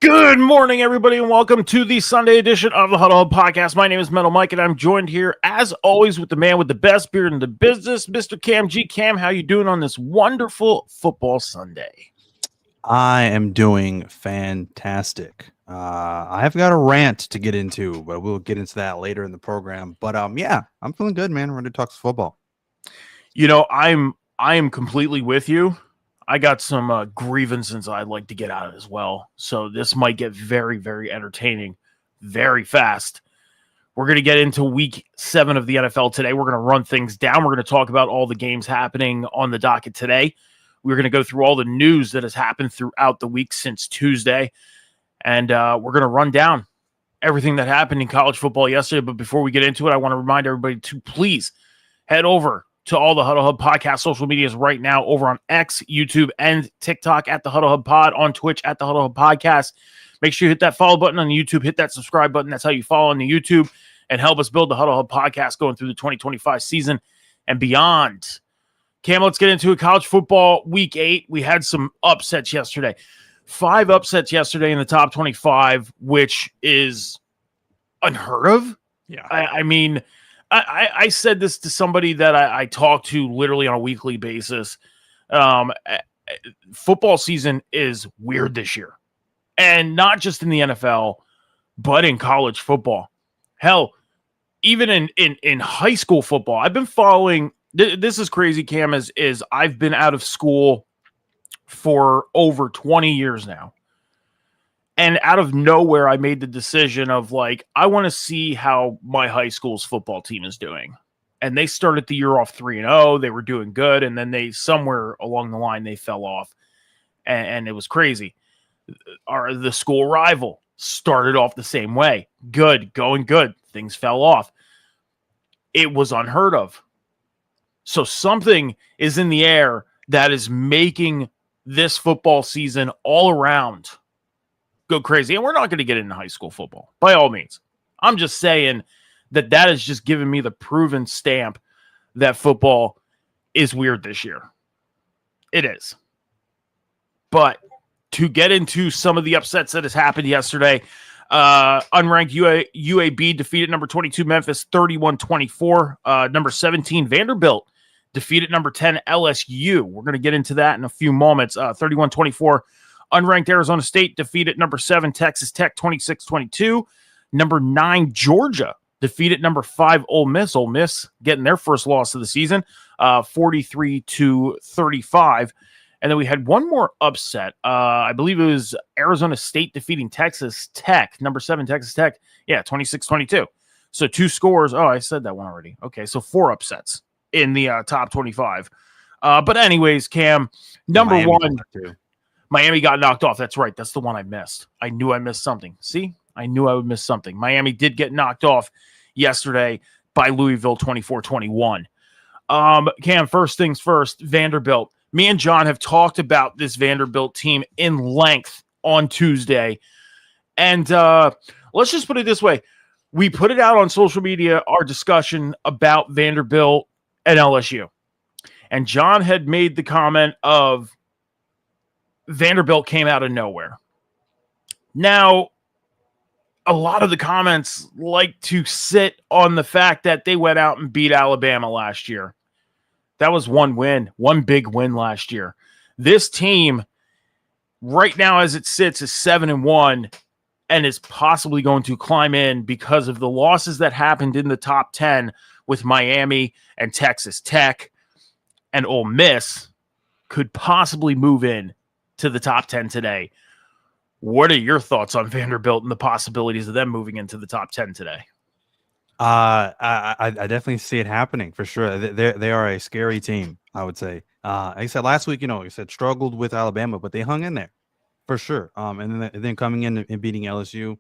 Good morning, everybody, and welcome to the Sunday edition of the Huddle Hub Podcast. My name is Metal Mike, and I'm joined here, as always, with the man with the best beard in the business, Mr. Cam G. Cam, how you doing on this wonderful football Sunday? I am doing fantastic. I have got a rant to get into, but we'll get into that later in the program. But yeah, I'm feeling good, man. We're ready to talk football. You know, I am completely with you. I got some grievances I'd like to get out as well. So this might get very, very entertaining very fast. We're going to get into week 7 of the NFL today. We're going to run things down. We're going to talk about all the games happening on the docket today. We're going to go through all the news that has happened throughout the week since Tuesday. And we're going to run down everything that happened in college football yesterday. But before we get into it, I want to remind everybody to please head over to all the Huddle Hub Podcast social medias right now over on X, YouTube, and TikTok at the Huddle Hub Pod, on Twitch at the Huddle Hub Podcast. Make sure you hit that follow button on YouTube, hit that subscribe button. That's how you follow on the YouTube and help us build the Huddle Hub Podcast going through the 2025 season and beyond. Cam, let's get into it. College football week 8. We had some upsets yesterday. 5 upsets yesterday in the top 25, which is unheard of. Yeah. I mean, I said this to somebody that I talk to literally on a weekly basis. Football season is weird this year. And not just in the NFL, but in college football. Hell, even in high school football. I've been following – this is crazy, Cam, is I've been out of school for over 20 years now. And out of nowhere, I made the decision of, like, I want to see how my high school's football team is doing. And they started the year off 3-0. They were doing good. And then somewhere along the line, they fell off. And it was crazy. The school rival started off the same way. Good, going good. Things fell off. It was unheard of. So something is in the air that is making this football season all around go crazy. And we're not going to get into high school football by all means. I'm just saying that is just giving me the proven stamp that football is weird this year. It is. But to get into some of the upsets that has happened yesterday, unranked UAB defeated number 22 Memphis 31-24. Number 17 Vanderbilt defeated number 10 LSU. We're going to get into that in a few moments. 31-24. Unranked Arizona State defeated number 7 Texas Tech 26-22. Number 9 Georgia defeated number 5 Ole Miss. Ole Miss getting their first loss of the season, 43-35. And then we had one more upset. I believe it was Arizona State defeating Texas Tech, number 7 Texas Tech. Yeah, 26-22. So 2 scores. Oh, I said that one already. Okay, so 4 upsets in the top 25. But anyways, Cam, number Miami 1. Miami got knocked off. That's right. That's the one I missed. I knew I missed something. See? I knew I would miss something. Miami did get knocked off yesterday by Louisville 24-21. Cam, first things first, Vanderbilt. Me and John have talked about this Vanderbilt team in length on Tuesday. And let's just put it this way. We put it out on social media, our discussion about Vanderbilt and LSU. And John had made the comment of Vanderbilt came out of nowhere. Now, a lot of the comments like to sit on the fact that they went out and beat Alabama last year. That was one big win last year. This team, right now as it sits, is 7-1 and is possibly going to climb in because of the losses that happened in the top 10 with Miami and Texas Tech, and Ole Miss could possibly move in to the top 10 today. What are your thoughts on Vanderbilt and the possibilities of them moving into the top 10 today? I definitely see it happening for sure. They are a scary team, I would say. Like I said last week, you said struggled with Alabama, but they hung in there for sure. And then coming in and beating LSU.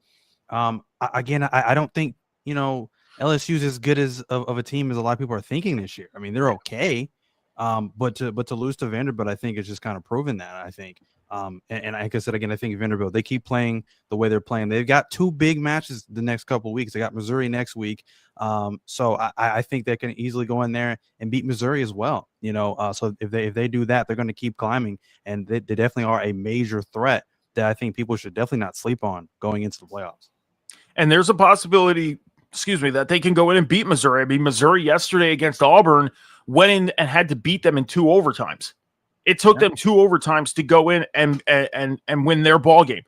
I don't think LSU's as good as of a team as a lot of people are thinking this year. I mean, they're okay. But to lose to Vanderbilt, I think it's just kind of proven that, I think. And like I said, again, I think Vanderbilt, they keep playing the way they're playing. They've got 2 big matches the next couple of weeks. They got Missouri next week. So I think they can easily go in there and beat Missouri as well. So if they do that, they're going to keep climbing, and they definitely are a major threat that I think people should definitely not sleep on going into the playoffs. And there's a possibility, that they can go in and beat Missouri. I mean, Missouri yesterday against Auburn went in and had to beat them in 2 overtimes. It took them 2 overtimes to go in and win their ball game.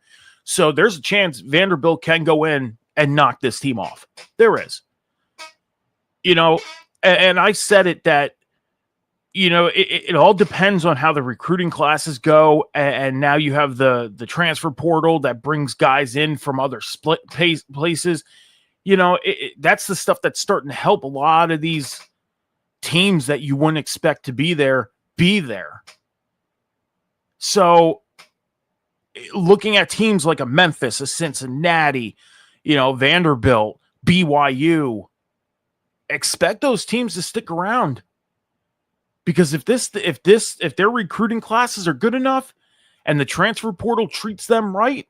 So there's a chance Vanderbilt can go in and knock this team off. There is. And I said it that, it all depends on how the recruiting classes go. And now you have the transfer portal that brings guys in from other split places. That's the stuff that's starting to help a lot of these teams that you wouldn't expect to be there. So looking at teams like a Memphis, a Cincinnati, Vanderbilt, BYU, expect those teams to stick around. Because if their recruiting classes are good enough and the transfer portal treats them right,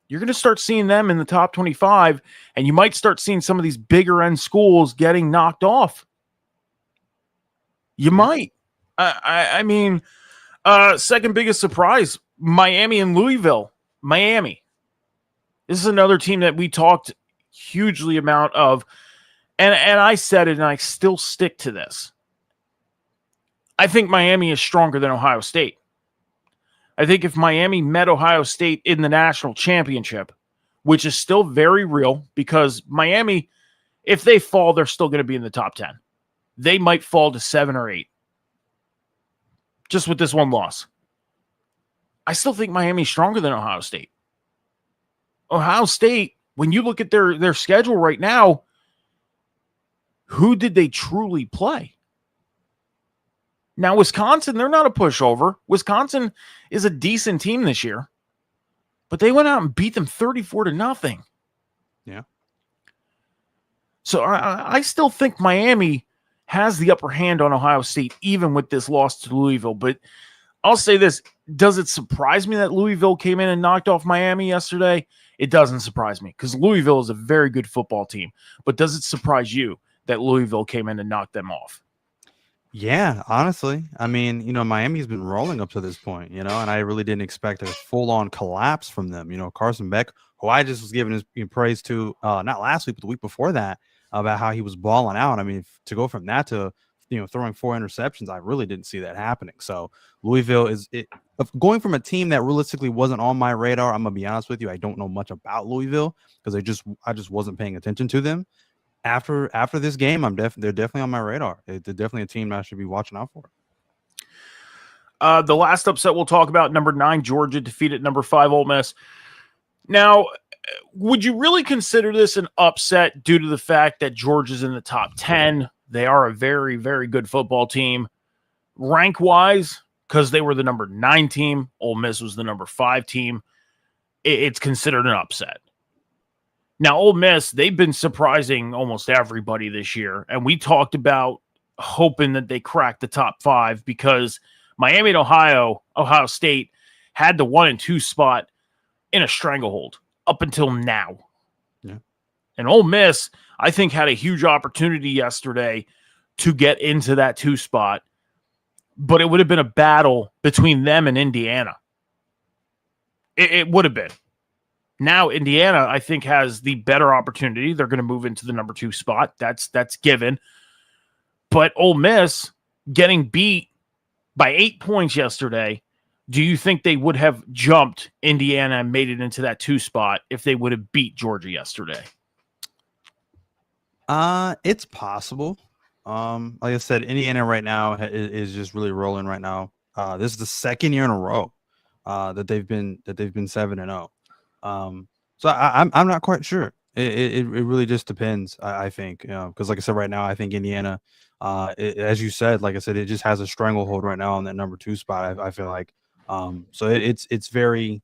you're going to start seeing them in the top 25, and you might start seeing some of these bigger end schools getting knocked off. You might. I mean, second biggest surprise, Miami and Louisville. Miami. This is another team that we talked hugely amount of, and I said it, and I still stick to this. I think Miami is stronger than Ohio State. I think if Miami met Ohio State in the national championship, which is still very real because Miami, if they fall, they're still going to be in the top 10. They might fall to 7 or 8. Just with this one loss. I still think Miami's stronger than Ohio State. Ohio State, when you look at their schedule right now, who did they truly play? Now, Wisconsin, they're not a pushover. Wisconsin is a decent team this year, but they went out and beat them 34-0. Yeah. So I still think Miami has the upper hand on Ohio State, even with this loss to Louisville. But I'll say this. Does it surprise me that Louisville came in and knocked off Miami yesterday? It doesn't surprise me because Louisville is a very good football team. But does it surprise you that Louisville came in and knocked them off? Yeah, honestly. I mean, Miami's been rolling up to this point, and I really didn't expect a full-on collapse from them. Carson Beck, who I just was giving his praise to not last week, but the week before that, about how he was balling out. I mean, to go from that to, throwing 4 interceptions, I really didn't see that happening. So Louisville is going from a team that realistically wasn't on my radar. I'm going to be honest with you. I don't know much about Louisville because I just wasn't paying attention to them. After this game, they're definitely on my radar. They're definitely a team that I should be watching out for. The last upset we'll talk about, number 9, Georgia defeated number 5, Ole Miss. Now, would you really consider this an upset due to the fact that Georgia's in the top 10? They are a very, very good football team. Rank-wise, because they were the number 9 team, Ole Miss was the number 5 team, it's considered an upset. Now, Ole Miss, they've been surprising almost everybody this year, and we talked about hoping that they crack the top 5 because Miami and Ohio State had the 1 and 2 spot in a stranglehold up until now. Yeah. And Ole Miss, I think, had a huge opportunity yesterday to get into that 2 spot, but it would have been a battle between them and Indiana. It would have been. Now, Indiana, I think, has the better opportunity. They're going to move into the number 2 spot. That's given. But Ole Miss getting beat by 8 points yesterday, do you think they would have jumped Indiana and made it into that 2 spot if they would have beat Georgia yesterday? It's possible. Like I said, Indiana right now is just really rolling right now. This is the second year in a row that they've been 7-0. So I'm not quite sure. It really just depends. I think, because like I said, right now I think Indiana, as you said, like I said, it just has a stranglehold right now on that number 2 spot. I feel like, so it's very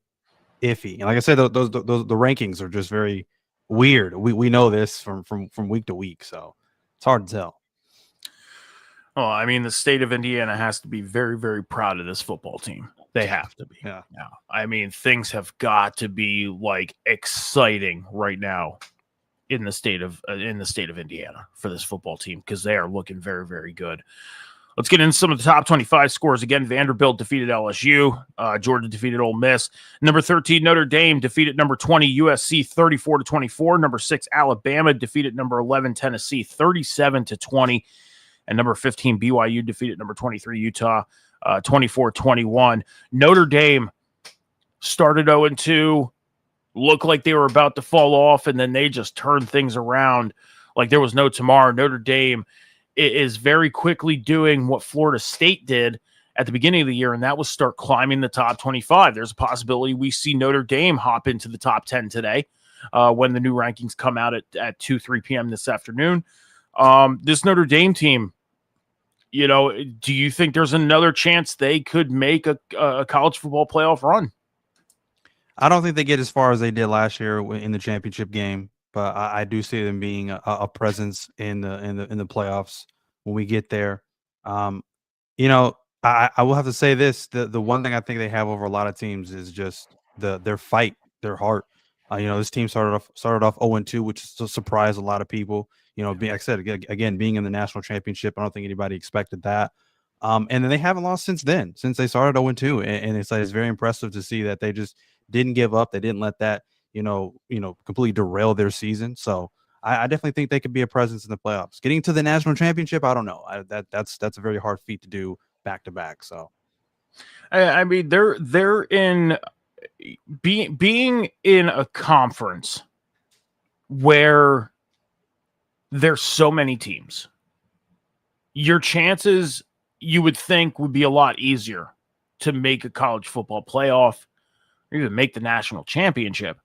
iffy. And like I said, the rankings are just very weird. We know this from week to week, so it's hard to tell. Well, I mean, the state of Indiana has to be very, very proud of this football team. They have to be. Yeah. I mean, things have got to be like exciting right now in the state of Indiana for this football team because they are looking very, very good. Let's get into some of the top 25 scores. Again, Vanderbilt defeated LSU. Georgia defeated Ole Miss. Number 13, Notre Dame defeated number 20, USC 34-24. Number 6, Alabama defeated number 11, Tennessee 37-20. And number 15, BYU defeated number 23, Utah 24-21. Notre Dame started 0-2, looked like they were about to fall off, and then they just turned things around like there was no tomorrow. Notre Dame is very quickly doing what Florida State did at the beginning of the year, and that was start climbing the top 25. There's a possibility we see Notre Dame hop into the top 10 today when the new rankings come out at 3 p.m. this afternoon. This Notre Dame team, do you think there's another chance they could make a college football playoff run? I don't think they get as far as they did last year in the championship game, but I do see them being a presence in the playoffs when we get there. I will have to say this: the one thing I think they have over a lot of teams is just their fight, their heart. This team started off 0-2, which surprised a lot of people. Like I said, again, being in the national championship, I don't think anybody expected that. And then they haven't lost since then, since they started 0-2, and it's very impressive to see that they just didn't give up. They didn't let that completely derail their season. So I definitely think they could be a presence in the playoffs. Getting to the national championship, I don't know. That's a very hard feat to do back to back. So, I mean, they're in being in a conference where there's so many teams. Your chances, you would think, would be a lot easier to make a college football playoff or even make the national championship.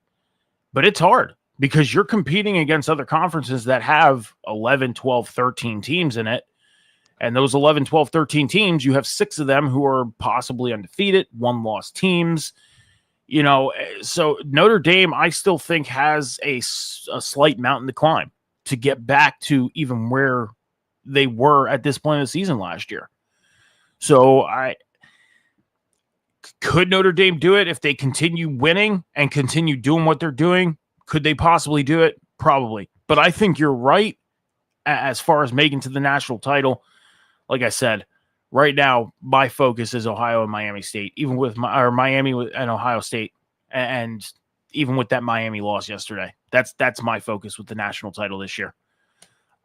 But it's hard because you're competing against other conferences that have 11, 12, 13 teams in it. And those 11, 12, 13 teams, you have 6 of them who are possibly undefeated, 1-loss teams. So Notre Dame, I still think, has a slight mountain to climb to get back to even where they were at this point of the season last year. So could Notre Dame do it if they continue winning and continue doing what they're doing? Could they possibly do it? Probably. But I think you're right as far as making to the national title. Like I said, right now, my focus is Ohio and Miami State, even with Miami and Ohio State. And even with that Miami loss yesterday, that's my focus with the national title this year.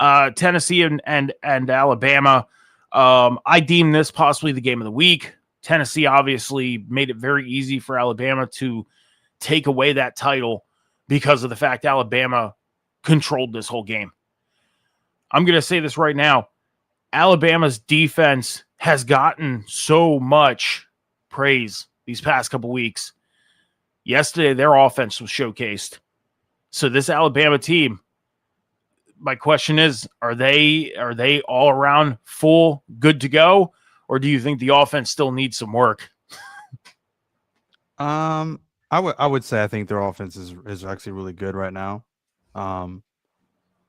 Tennessee and Alabama, I deem this possibly the game of the week. Tennessee obviously made it very easy for Alabama to take away that title because of the fact Alabama controlled this whole game. I'm going to say this right now. Alabama's defense has gotten so much praise these past couple weeks. Yesterday, their offense was showcased. So this Alabama team, my question is, are they all around full, good to go? Or do you think the offense still needs some work? I would say I think their offense is actually really good right now. And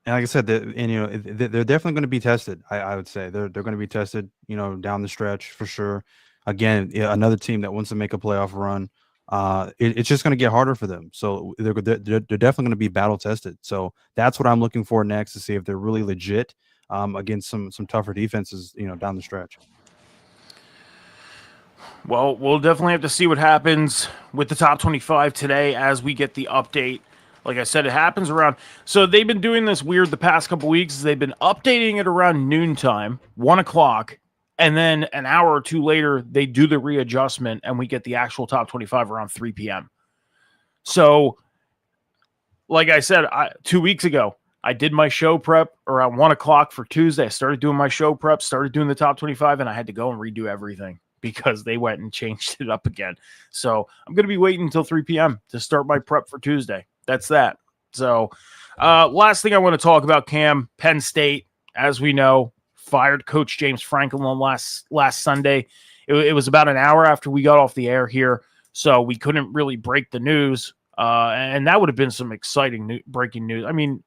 like I said, they're definitely going to be tested. I would say they're going to be tested, down the stretch for sure. Again, another team that wants to make a playoff run. It's just going to get harder for them. So they're definitely going to be battle tested. So that's what I'm looking for next, to see if they're really legit against some tougher defenses, down the stretch. Well, we'll definitely have to see what happens with the top 25 today as we get the update. Like I said, it happens around. So they've been doing this weird the past couple weeks. They've been updating it around noontime, 1 o'clock, and then an hour or two later, they do the readjustment, and we get the actual top 25 around 3 p.m. So, like I said, 2 weeks ago, I did my show prep around 1 o'clock for Tuesday. I started doing my show prep, started doing the top 25, and I had to go and redo everything because they went and changed it up again. So I'm going to be waiting until 3 p.m. to start my prep for Tuesday. That's that. So last thing I want to talk about, Cam, Penn State, as we know, fired Coach James Franklin on last Sunday. It was about an hour after we got off the air here, so we couldn't really break the news. And that would have been some exciting breaking news. I mean,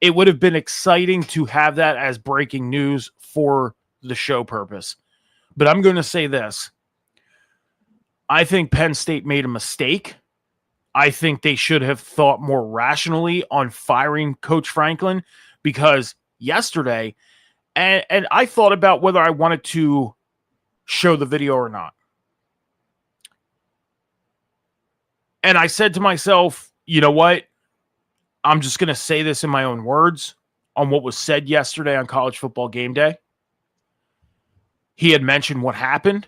it would have been exciting to have that as breaking news for the show purpose. But I'm going to say this. I think Penn State made a mistake. I think they should have thought more rationally on firing Coach Franklin, because yesterday, And I thought about whether I wanted to show the video or not. And I said to myself, you know what? I'm just going to say this in my own words on what was said yesterday on College Football Game Day. He had mentioned what happened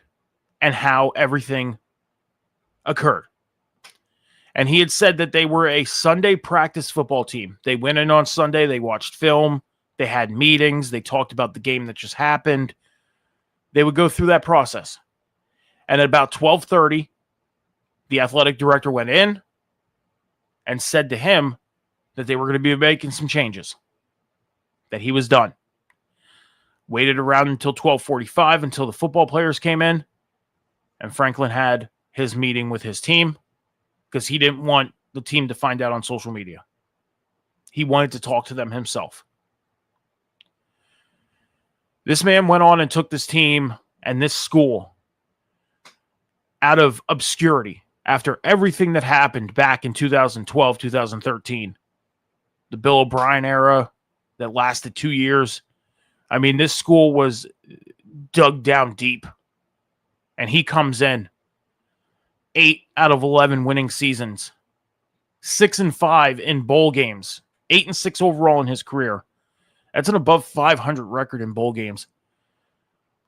and how everything occurred. And he had said that they were a Sunday practice football team. They went in on Sunday, they watched film, they had meetings, they talked about the game that just happened. They would go through that process. And at about 12:30, the athletic director went in and said to him that they were going to be making some changes, that he was done. Waited around until 12:45 until the football players came in, and Franklin had his meeting with his team because he didn't want the team to find out on social media. He wanted to talk to them himself. This man went on and took this team and this school out of obscurity after everything that happened back in 2012, 2013. The Bill O'Brien era that lasted 2 years. I mean, this school was dug down deep. And he comes in 8 out of 11 winning seasons, 6-5 in bowl games, 8-6 overall in his career. That's an above 500 record in bowl games.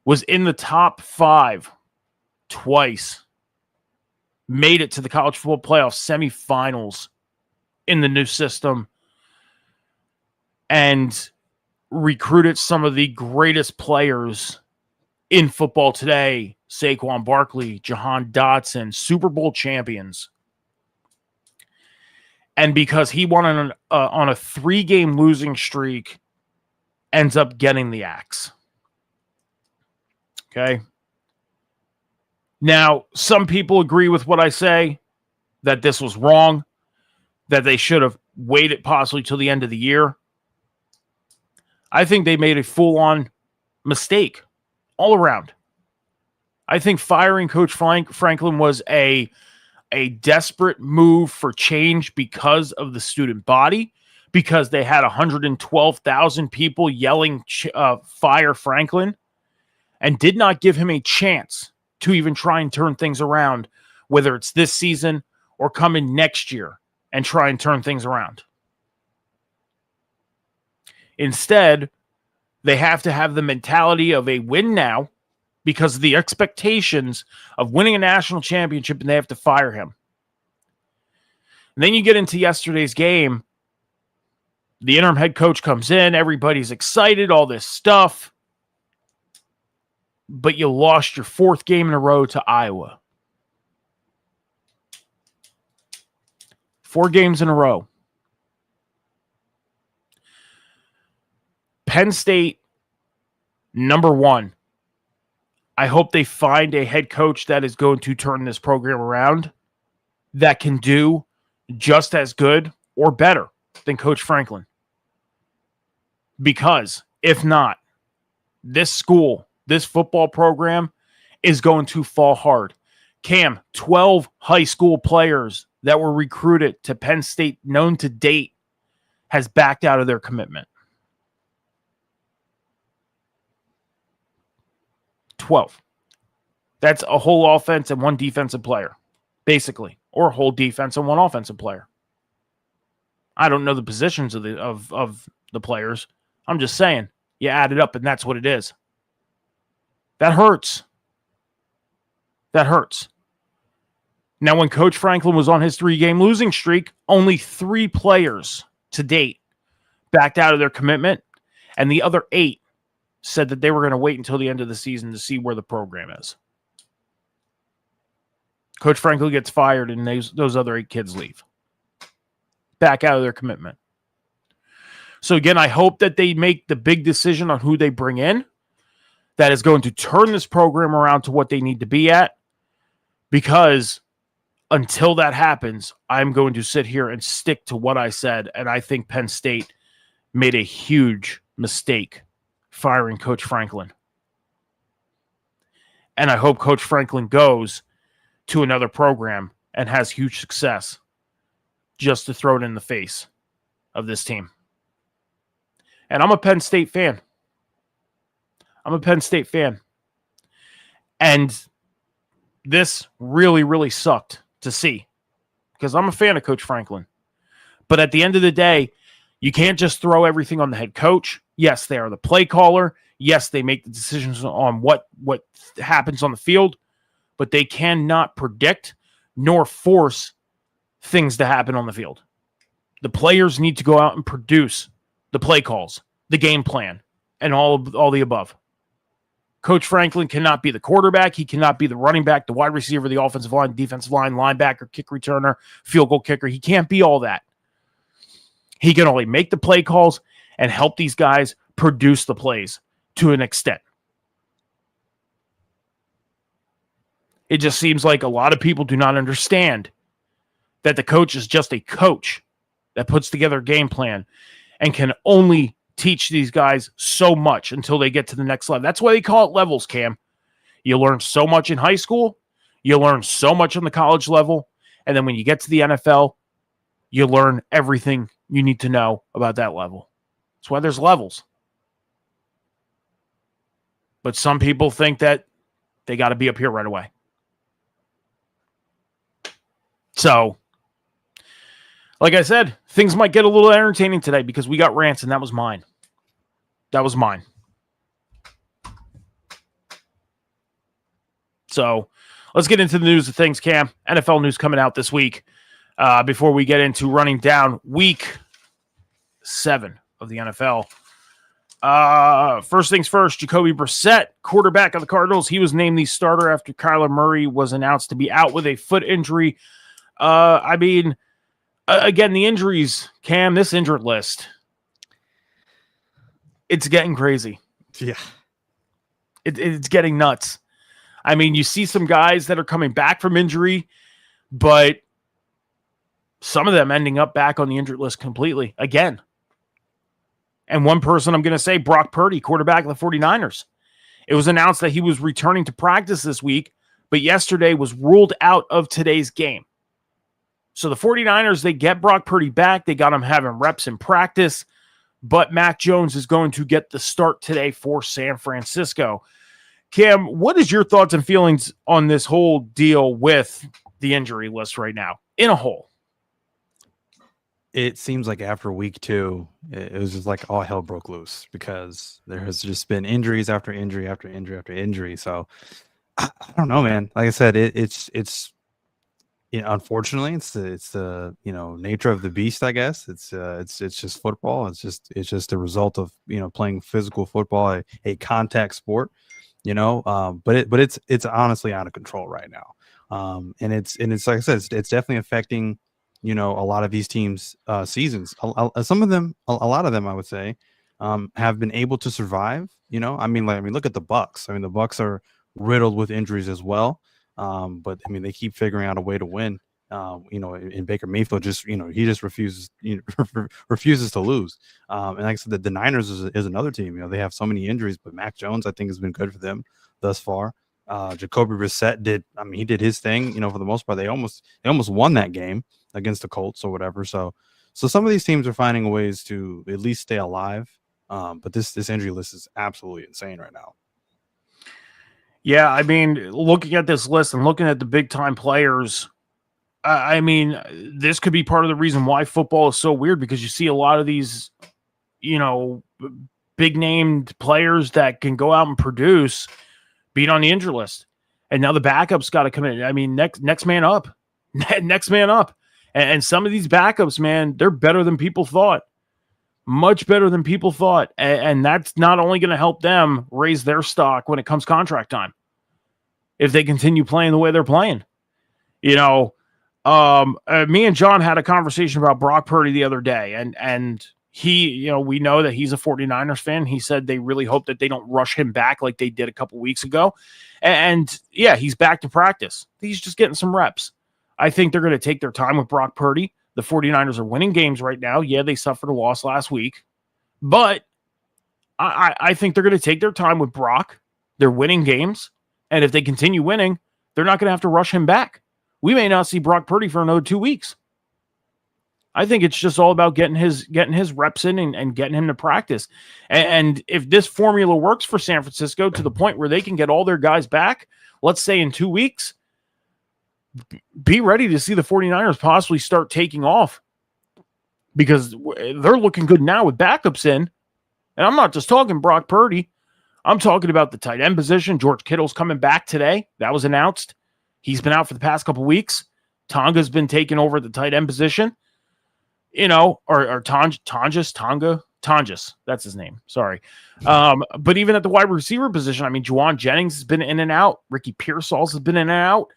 Was in the top 5 twice. Made it to the college football playoff semifinals in the new system. And recruited some of the greatest players in football today. Saquon Barkley, Jahan Dotson, Super Bowl champions. And because he won on a 3-game losing streak, ends up getting the axe. Okay. Now, some people agree with what I say, that this was wrong, that they should have waited possibly till the end of the year. I think they made a full-on mistake all around. I think firing Coach Franklin was a desperate move for change because of the student body, because they had 112,000 people yelling fire Franklin, and did not give him a chance to even try and turn things around, whether it's this season or come in next year and try and turn things around. Instead, they have to have the mentality of a win now because of the expectations of winning a national championship, and they have to fire him. And then you get into yesterday's game. The interim head coach comes in. Everybody's excited, all this stuff. But you lost your 4th game in a row to Iowa. 4 games in a row. Penn State, number 1. I hope they find a head coach that is going to turn this program around, that can do just as good or better than Coach Franklin. Because if not, this school, this football program is going to fall hard. Cam, 12 high school players that were recruited to Penn State known to date has backed out of their commitment. 12. That's a whole offense and 1 defensive player, basically, or a whole defense and 1 offensive player. I don't know the positions of the players. I'm just saying, you add it up and that's what it is. That hurts. That hurts. Now, when Coach Franklin was on his 3-game losing streak, only 3 players to date backed out of their commitment, and the other 8 said that they were going to wait until the end of the season to see where the program is. Coach Franklin gets fired, and those other 8 kids leave. Back out of their commitment. So again, I hope that they make the big decision on who they bring in that is going to turn this program around to what they need to be at, because until that happens, I'm going to sit here and stick to what I said, and I think Penn State made a huge mistake firing Coach Franklin. And I hope Coach Franklin goes to another program and has huge success just to throw it in the face of this team. And I'm a Penn State fan. I'm a Penn State fan. And this really, really sucked to see because I'm a fan of Coach Franklin. But at the end of the day, you can't just throw everything on the head coach. Yes, they are the play caller. Yes, they make the decisions on what happens on the field, but they cannot predict nor force things to happen on the field. The players need to go out and produce the play calls, the game plan, and all the above. Coach Franklin cannot be the quarterback. He cannot be the running back, the wide receiver, the offensive line, defensive line, linebacker, kick returner, field goal kicker. He can't be all that. He can only make the play calls and help these guys produce the plays to an extent. It just seems like a lot of people do not understand that the coach is just a coach that puts together a game plan and can only teach these guys so much until they get to the next level. That's why they call it levels, Cam. You learn so much in high school, you learn so much on the college level, and then when you get to the NFL, you learn everything you need to know about that level. That's why there's levels. But some people think that they got to be up here right away. So, like I said, things might get a little entertaining today because we got rants, and that was mine. That was mine. So, let's get into the news of things, Cam. NFL news coming out this week before we get into running down week 7 of the NFL. First things first, Jacoby Brissett, quarterback of the Cardinals. He was named the starter after Kyler Murray was announced to be out with a foot injury. Again, the injuries, Cam, this injured list, it's getting crazy. Yeah. It's getting nuts. I mean, you see some guys that are coming back from injury, but some of them ending up back on the injured list completely again. And one person I'm going to say, Brock Purdy, quarterback of the 49ers. It was announced that he was returning to practice this week, but yesterday was ruled out of today's game. So the 49ers, they get Brock Purdy back. They got him having reps in practice, but Mac Jones is going to get the start today for San Francisco. Cam, what is your thoughts and feelings on this whole deal with the injury list right now in a whole? It seems like after week 2, it was just like all hell broke loose because there has just been injuries after injury after injury after injury. So I don't know, man. Like I said, it's unfortunately it's the nature of the beast. I guess it's just football. It's just a result of playing physical football, a contact sport. But it's honestly out of control right now. And it's like I said, it's definitely affecting a lot of these teams' seasons. Some of them, a lot of them, I would say, have been able to survive. Look at the Bucks. I mean, the Bucks are riddled with injuries as well. But I mean, they keep figuring out a way to win. In Baker Mayfield, he just refuses to lose. And like I said, the Niners is another team. They have so many injuries, but Mac Jones, I think, has been good for them thus far. Jacoby Brissett he did his thing. For the most part, they almost won that game against the Colts or whatever. So some of these teams are finding ways to at least stay alive. But this injury list is absolutely insane right now. Yeah, I mean, looking at this list and looking at the big-time players, this could be part of the reason why football is so weird because you see a lot of these, big-named players that can go out and produce being on the injury list. And now the backups got to come in. I mean, next man up. Next man up. And some of these backups, man, they're better than people thought. Much better than people thought. And that's not only going to help them raise their stock when it comes contract time. If they continue playing the way they're playing. Me and John had a conversation about Brock Purdy the other day. And he, we know that he's a 49ers fan. He said they really hope that they don't rush him back like they did a couple weeks ago. And yeah, he's back to practice. He's just getting some reps. I think they're going to take their time with Brock Purdy. The 49ers are winning games right now. Yeah, they suffered a loss last week. But I think they're going to take their time with Brock. They're winning games. And if they continue winning, they're not going to have to rush him back. We may not see Brock Purdy for another 2 weeks. I think it's just all about getting his reps in and getting him to practice. And if this formula works for San Francisco to the point where they can get all their guys back, let's say in 2 weeks, be ready to see the 49ers possibly start taking off, because they're looking good now with backups in. And I'm not just talking Brock Purdy. I'm talking about the tight end position. George Kittle's coming back today. That was announced. He's been out for the past couple weeks. Tonga's been taking over the tight end position. Or Tonjas. That's his name. Sorry. But even at the wide receiver position, I mean, Juwan Jennings has been in and out. Ricky Pearsall has been in and out.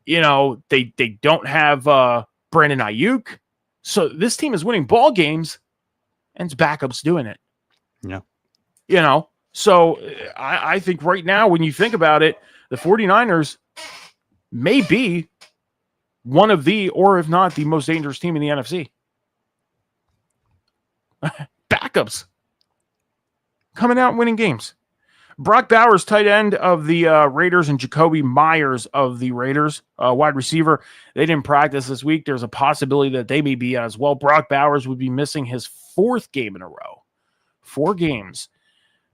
They don't have Brandon Ayuk. So this team is winning ball games, and its backups doing it. Yeah. So I think right now, when you think about it, the 49ers may be one of the, or if not the most dangerous team in the NFC. Backups coming out and winning games. Brock Bowers, tight end of the Raiders, and Jacoby Myers of the Raiders, wide receiver. They didn't practice this week. There's a possibility that they may be as well. Brock Bowers would be missing his 4th game in a row. 4 games.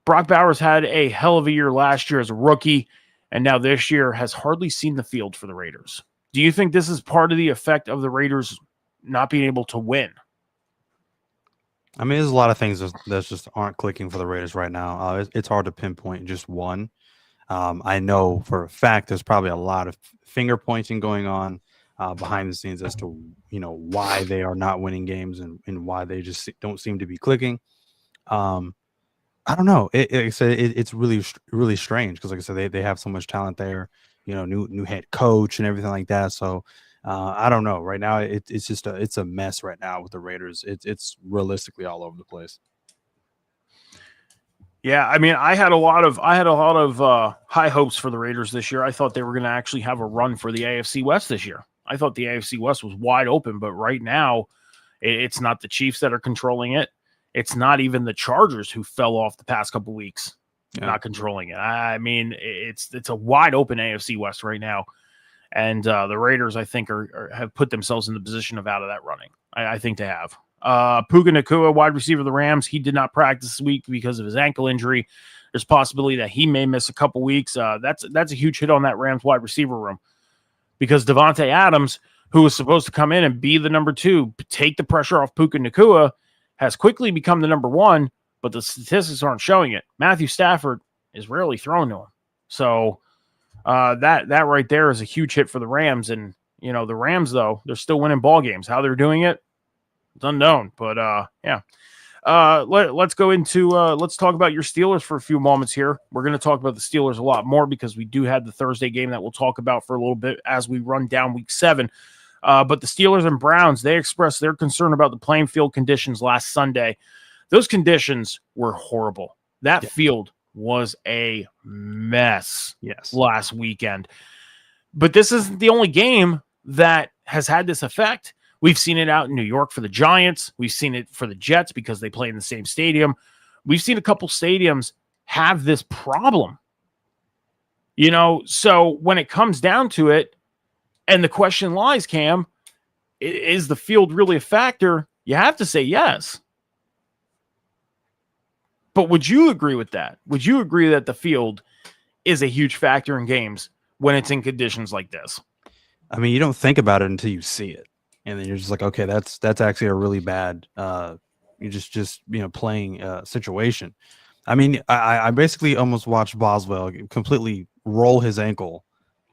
Brock Bowers had a hell of a year last year as a rookie, and now this year has hardly seen the field for the Raiders. Do you think this is part of the effect of the Raiders not being able to win? I mean, there's a lot of things that just aren't clicking for the Raiders right now. It's hard to pinpoint just one. I know for a fact there's probably a lot of finger pointing going on behind the scenes as to why they are not winning games and why they just don't seem to be clicking. I don't know. It's really strange because, like I said, they have so much talent there. New head coach and everything like that. So I don't know. Right now, it's just a mess right now with the Raiders. It's realistically all over the place. Yeah, I mean, I had a lot of high hopes for the Raiders this year. I thought they were going to actually have a run for the AFC West this year. I thought the AFC West was wide open, but right now, it's not the Chiefs that are controlling it. It's not even the Chargers, who fell off the past couple weeks, not controlling it. I mean, it's a wide open AFC West right now. And the Raiders, I think, have put themselves in the position of out of that running. I think they have. Puka Nacua, wide receiver of the Rams, he did not practice this week because of his ankle injury. There's possibility that he may miss a couple weeks. That's a huge hit on that Rams wide receiver room, because Devontae Adams, who was supposed to come in and be the number 2, take the pressure off Puka Nacua, has quickly become the number 1, but the statistics aren't showing it. Matthew Stafford is rarely thrown to him. So that right there is a huge hit for the Rams. And, the Rams, though, they're still winning ball games. How they're doing it, it's unknown. But, yeah. Let's go into let's talk about your Steelers for a few moments here. We're going to talk about the Steelers a lot more because we do have the Thursday game that we'll talk about for a little bit as we run down week 7. But the Steelers and Browns, they expressed their concern about the playing field conditions last Sunday. Those conditions were horrible. That field was a mess last weekend. But this isn't the only game that has had this effect. We've seen it out in New York for the Giants. We've seen it for the Jets because they play in the same stadium. We've seen a couple stadiums have this problem. So when it comes down to it, and the question lies, Cam, is the field really a factor? You have to say yes. But would you agree with that? Would you agree that the field is a huge factor in games when it's in conditions like this? I mean, you don't think about it until you see it. And then you're just like, okay, that's actually a really bad you just playing situation. I mean, I basically almost watched Boswell completely roll his ankle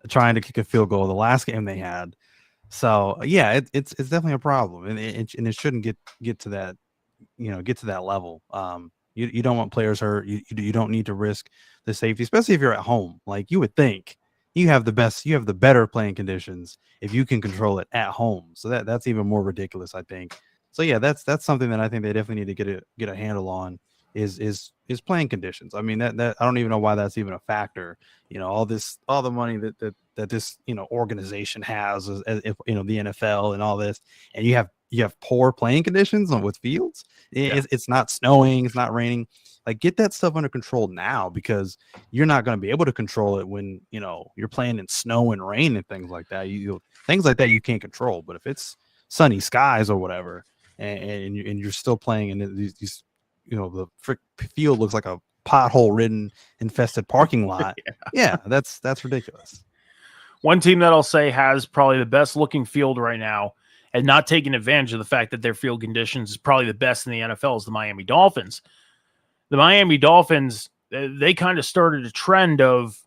trying to kick a field goal the last game they had. So yeah, it's definitely a problem, and it shouldn't get to that level. You don't want players hurt. You don't need to risk the safety, especially if you're at home. Like, you would think you have the better playing conditions if you can control it at home. So that's even more ridiculous, I think. So yeah, that's something that I think they definitely need to get a handle on is playing conditions. I mean, that I don't even know why that's even a factor. All the money that this organization has, as if the NFL and all this, and you have poor playing conditions with fields. It's not snowing, it's not raining. Like, get that stuff under control now, because you're not going to be able to control it when you're playing in snow and rain and things like that. Things like that you can't control. But if it's sunny skies or whatever, and you're still playing, and these the field looks like a pothole ridden infested parking lot. Yeah, that's ridiculous. One team that I'll say has probably the best looking field right now and not taking advantage of the fact that their field conditions is probably the best in the NFL is the Miami Dolphins. The Miami Dolphins, they kind of started a trend of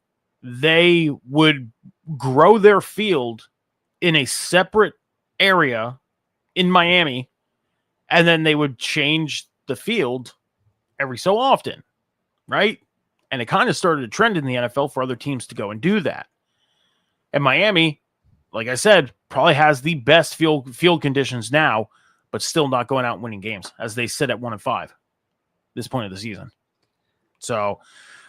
they would grow their field in a separate area in Miami, and then they would change the field every so often, right? And it kind of started a trend in the NFL for other teams to go and do that. And Miami, like I said, probably has the best field conditions now, but still not going out and winning games as they sit at 1-5 this point of the season. So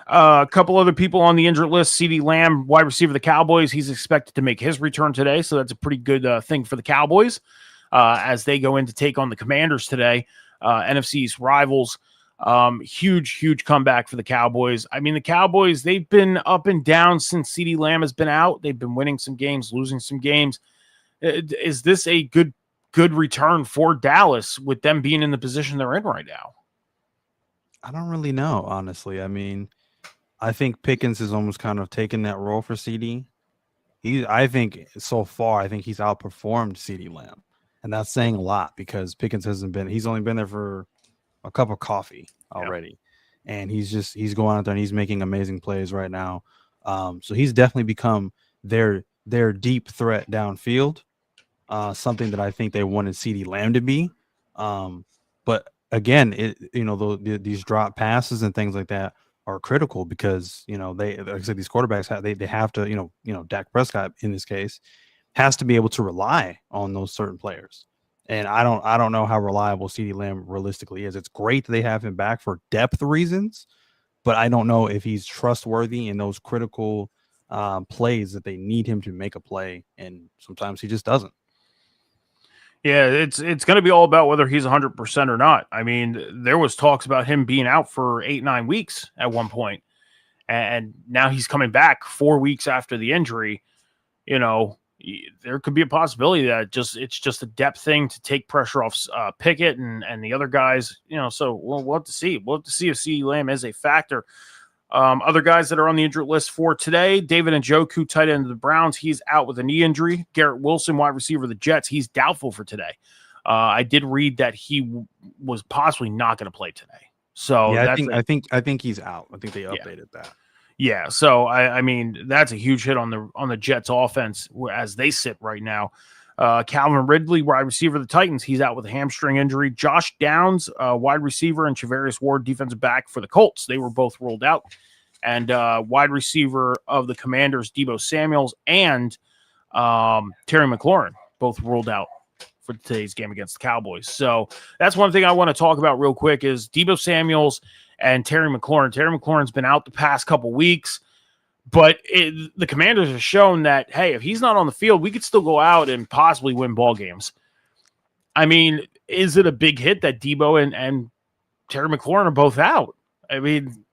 a couple other people on the injured list. CeeDee Lamb, wide receiver of the Cowboys, he's expected to make his return today. So that's a pretty good thing for the Cowboys as they go in to take on the Commanders today, NFC's rivals. Huge comeback for the Cowboys. I mean, the Cowboys, they've been up and down since CeeDee Lamb has been out. They've been winning some games, losing some games. Is this a good return for Dallas with them being in the position they're in right now? I don't really know, honestly. I mean, I think Pickens is almost kind of taking that role for CeeDee. I think so far, I think he's outperformed CeeDee Lamb. And that's saying a lot because Pickens he's only been there for a cup of coffee already. Yeah. And he's going out there and he's making amazing plays right now. So he's definitely become their deep threat downfield, something that I think they wanted CeeDee Lamb to be. But again, these drop passes and things like that are critical because, like I said, these quarterbacks they have to, Dak Prescott in this case has to be able to rely on those certain players. And I don't know how reliable CeeDee Lamb realistically is. It's great that they have him back for depth reasons, but I don't know if he's trustworthy in those critical plays that they need him to make a play. And sometimes he just doesn't. Yeah, it's going to be all about whether he's 100% or not. I mean, there was talks about him being out for 8-9 weeks at one point, and now he's coming back 4 weeks after the injury. There could be a possibility that it's just a depth thing to take pressure off Pickett and the other guys. So we'll have to see. We'll have to see if CeeDee Lamb is a factor. Other guys that are on the injured list for today, David Njoku, tight end of the Browns, he's out with a knee injury. Garrett Wilson, wide receiver of the Jets, he's doubtful for today. I did read that he was possibly not going to play today. So yeah, I think he's out. I think they updated that. Yeah, so I mean that's a huge hit on the Jets offense as they sit right now. Calvin Ridley, wide receiver of the Titans, he's out with a hamstring injury. Josh Downs, wide receiver, and Charvarius Ward, defensive back for the Colts, they were both ruled out. And wide receiver of the Commanders, Deebo Samuels, and Terry McLaurin, both ruled out for today's game against the Cowboys. So that's one thing I want to talk about real quick is Deebo Samuels and Terry McLaurin. Terry McLaurin's been out the past couple weeks, but the Commanders have shown that, hey, if he's not on the field, we could still go out and possibly win ball games. I mean, is it a big hit that Deebo and Terry McLaurin are both out? I mean,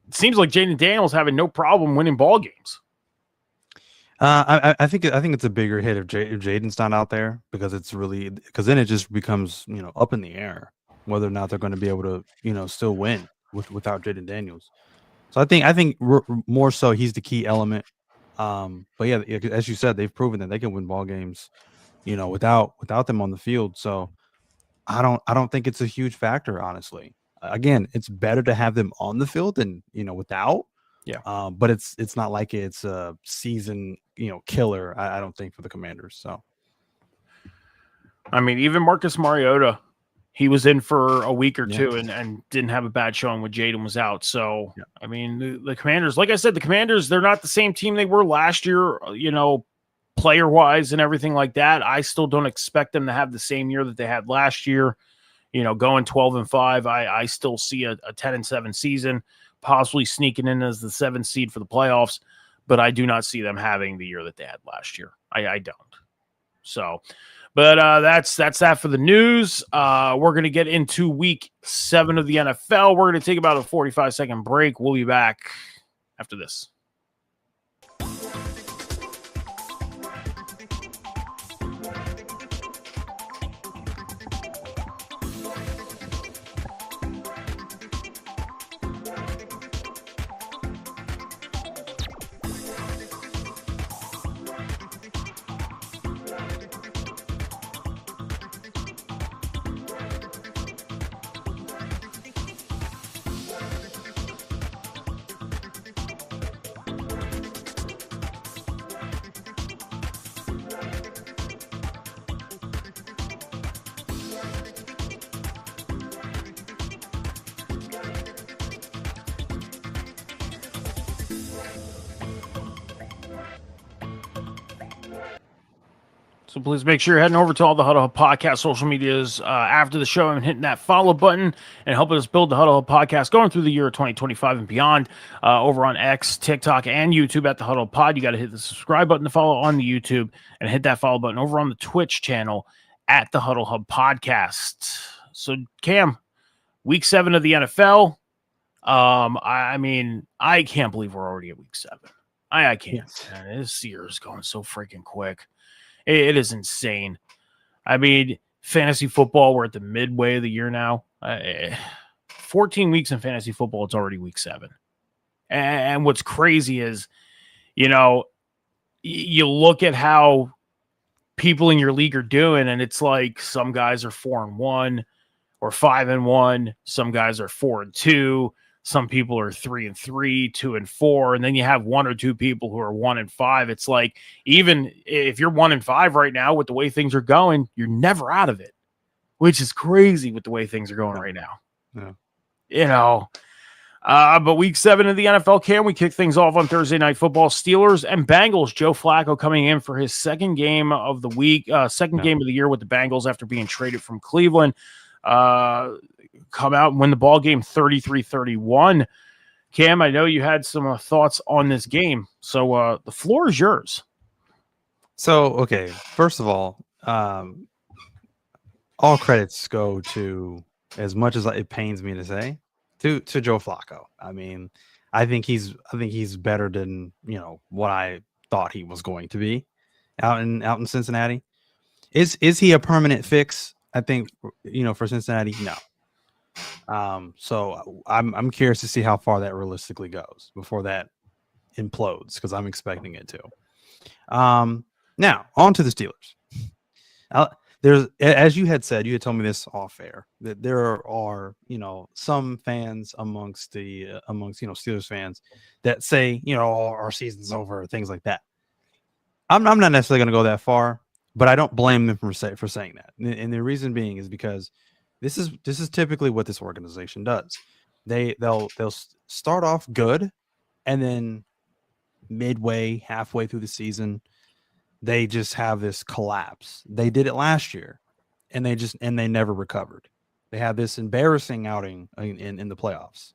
it seems like Jaden Daniels having no problem winning ball games. I think it's a bigger hit if Jaden's not out there because then it just becomes up in the air whether or not they're going to be able to still win without Jaden Daniels. So I think more so he's the key element. But yeah, as you said, they've proven that they can win ball games, without them on the field. So I don't think it's a huge factor, honestly. Again, it's better to have them on the field than without. Yeah. But it's not like it's a season killer. I don't think for the Commanders. So I mean, even Marcus Mariota, he was in for a week or two and didn't have a bad showing when Jaden was out. So, I mean, the Commanders, like I said, they're not the same team they were last year, player-wise and everything like that. I still don't expect them to have the same year that they had last year, going 12-5. I still see a 10-7 season, possibly sneaking in as the 7th seed for the playoffs, but I do not see them having the year that they had last year. I don't. So, but that's that for the news. We're going to get into week 7 of the NFL. We're going to take about a 45-second break. We'll be back after this. So please make sure you're heading over to all the Huddle Hub Podcast social medias after the show and hitting that follow button and helping us build the Huddle Hub Podcast going through the year of 2025 and beyond over on X, TikTok, and YouTube at the Huddle Pod. You got to hit the subscribe button to follow on the YouTube and hit that follow button over on the Twitch channel at the Huddle Hub Podcast. So, Cam, week 7 of the NFL. I mean, I can't believe we're already at week 7. I can't. Yes. Man, this year is going so freaking quick. It is insane. I mean, fantasy football, we're at the midway of the year now. 14 weeks in fantasy football, it's already week 7. And what's crazy is, you know, you look at how people in your league are doing, and it's like some guys are 4-1 or 5-1. Some guys are 4-2. Some people are 3-3, 2-4, and then you have 1 or 2 people who are 1-5. It's like, even if you're 1-5 right now with the way things are going, you're never out of it, which is crazy with the way things are going right now. Yeah. You know, but week 7 of the NFL, Cam, we kick things off on Thursday Night Football. Steelers and Bengals. Joe Flacco coming in for his second game of the week, game of the year with the Bengals after being traded from Cleveland. Come out and win the ball game 33-31. Cam, I know you had some thoughts on this game, so the floor is yours. So, okay, first of all credits go to, as much as it pains me to say, to Joe Flacco. I mean, I think he's better than, you know, what I thought he was going to be out in Cincinnati. Is he a permanent fix? I think, you know, for Cincinnati, no. So I'm curious to see how far that realistically goes before that implodes, because I'm expecting it to. Now on to the Steelers. There's, as you had said, you had told me this off air, that there are, you know, some fans amongst Steelers fans that say, you know, our season's over, things like that. I'm not necessarily going to go that far, but I don't blame them for saying that. And the reason being is because this is typically what this organization does. They'll start off good, and then halfway through the season, they just have this collapse. They did it last year, and they never recovered. They had this embarrassing outing in the playoffs,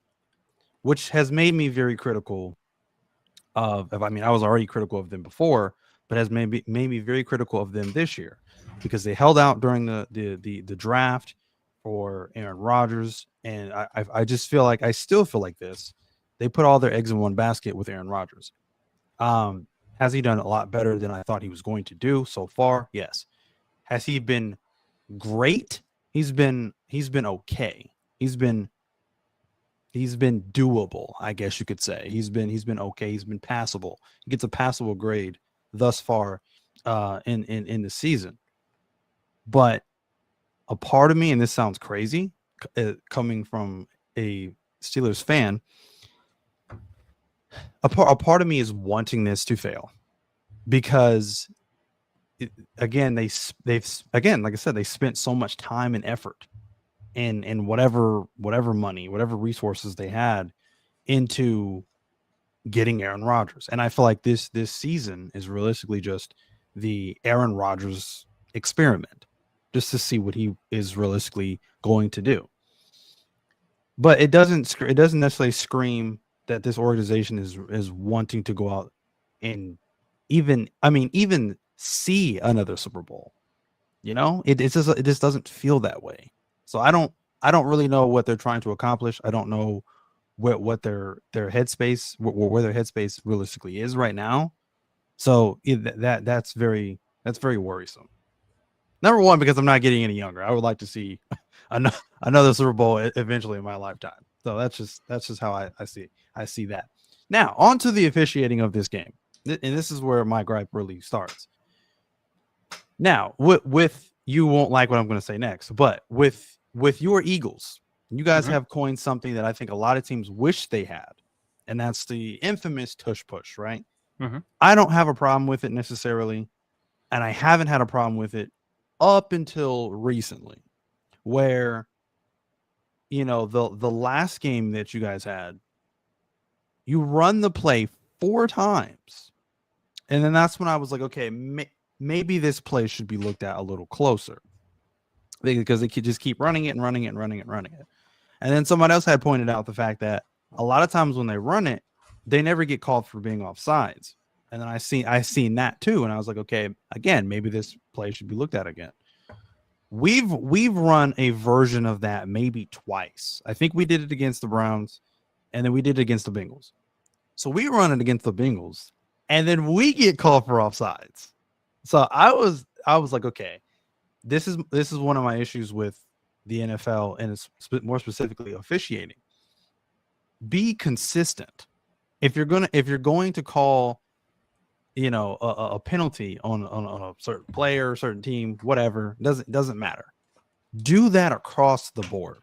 which has made me very critical of. I mean, I was already critical of them before, but has made me very critical of them this year, because they held out during the draft for Aaron Rodgers, and I just feel like, I still feel like this. They put all their eggs in one basket with Aaron Rodgers. Has he done a lot better than I thought he was going to do so far? Yes. Has he been great? He's been okay. He's been doable, I guess you could say. He's been okay. He's been passable. He gets a passable grade thus far in the season. But a part of me, and this sounds crazy coming from a Steelers fan, a part of me is wanting this to fail, because again, they've like I said, they spent so much time and effort and whatever money, whatever resources they had into getting Aaron Rodgers. And I feel like this season is realistically just the Aaron Rodgers experiment, just to see what he is realistically going to do. But it doesn't necessarily scream that this organization is wanting to go out and even see another Super Bowl. You know, it just doesn't feel that way. So I don't really know what they're trying to accomplish. I don't know what their headspace, where their headspace realistically is right now. So that's very worrisome. Number one, because I'm not getting any younger. I would like to see another Super Bowl eventually in my lifetime. So that's just how I see that. Now on to the officiating of this game, and this is where my gripe really starts. Now with you won't like what I'm going to say next, but with your Eagles, you guys have coined something that I think a lot of teams wish they had, and that's the infamous tush push, right? I don't have a problem with it necessarily, and I haven't had a problem with it up until recently, where, you know, the last game that you guys had, you run the play 4 times, and then that's when I was like, okay, maybe this play should be looked at a little closer because they could just keep running it and running it and running it and running it. And then someone else had pointed out the fact that a lot of times when they run it, they never get called for being offsides. And then I seen that too, and I was like, okay, again, maybe this play should be looked at again. We've run a version of that maybe twice. I think we did it against the Browns, and then we did it against the Bengals. So we run it against the Bengals, and then we get called for offsides. So I was like, okay, this is one of my issues with the NFL, and it's more specifically officiating. Be consistent. If you're going to call, a penalty on a certain player, certain team, whatever, doesn't matter. Do that across the board.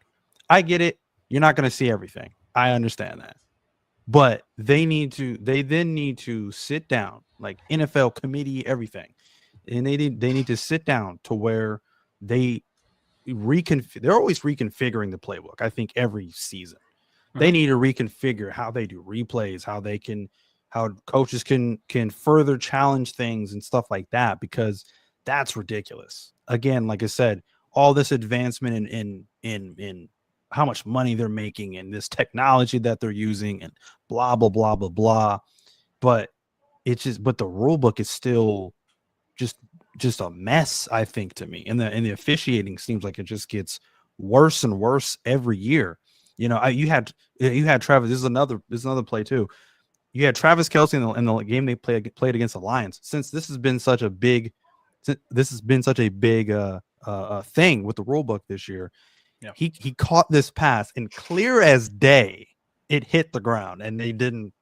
I get it. You're not going to see everything. I understand that. But they then need to sit down, like NFL committee, everything. And they need to sit down to where they're always reconfiguring the playbook. I think every season they need to reconfigure how they do replays, how coaches can further challenge things and stuff like that, because that's ridiculous. Again, like I said, all this advancement in how much money they're making and this technology that they're using and blah blah blah blah blah, but the rule book is still just a mess, I think, to me. And the officiating seems like it just gets worse and worse every year. You had Travis. This is another play too. You had Travis Kelce in the game they played against the Lions. Since this has been such a big thing with the rule book this year. Yeah. He caught this pass, and clear as day, it hit the ground, and they didn't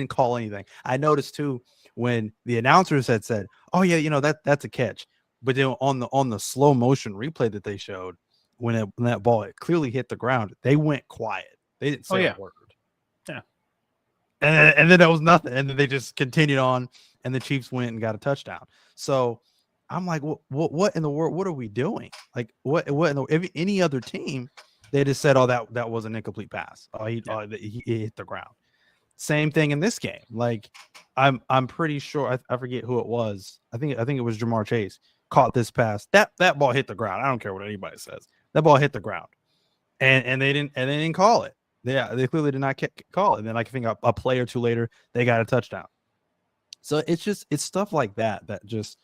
call anything. I noticed too when the announcers had said, "Oh yeah, that's a catch," but then on the slow motion replay that they showed, when that ball clearly hit the ground, they went quiet. They didn't say a word. Yeah. And then there was nothing, and then they just continued on, and the Chiefs went and got a touchdown. So I'm like, what in the world? What are we doing? Like, if any other team, they just said, "Oh, that was an incomplete pass. Oh, he hit the ground." Same thing in this game. Like, I'm pretty sure I forget who it was. I think it was Jamar Chase caught this pass. That ball hit the ground. I don't care what anybody says. That ball hit the ground, and they didn't call it. They clearly did not call it. And then, like, I think a play or two later, they got a touchdown. So it's stuff like that just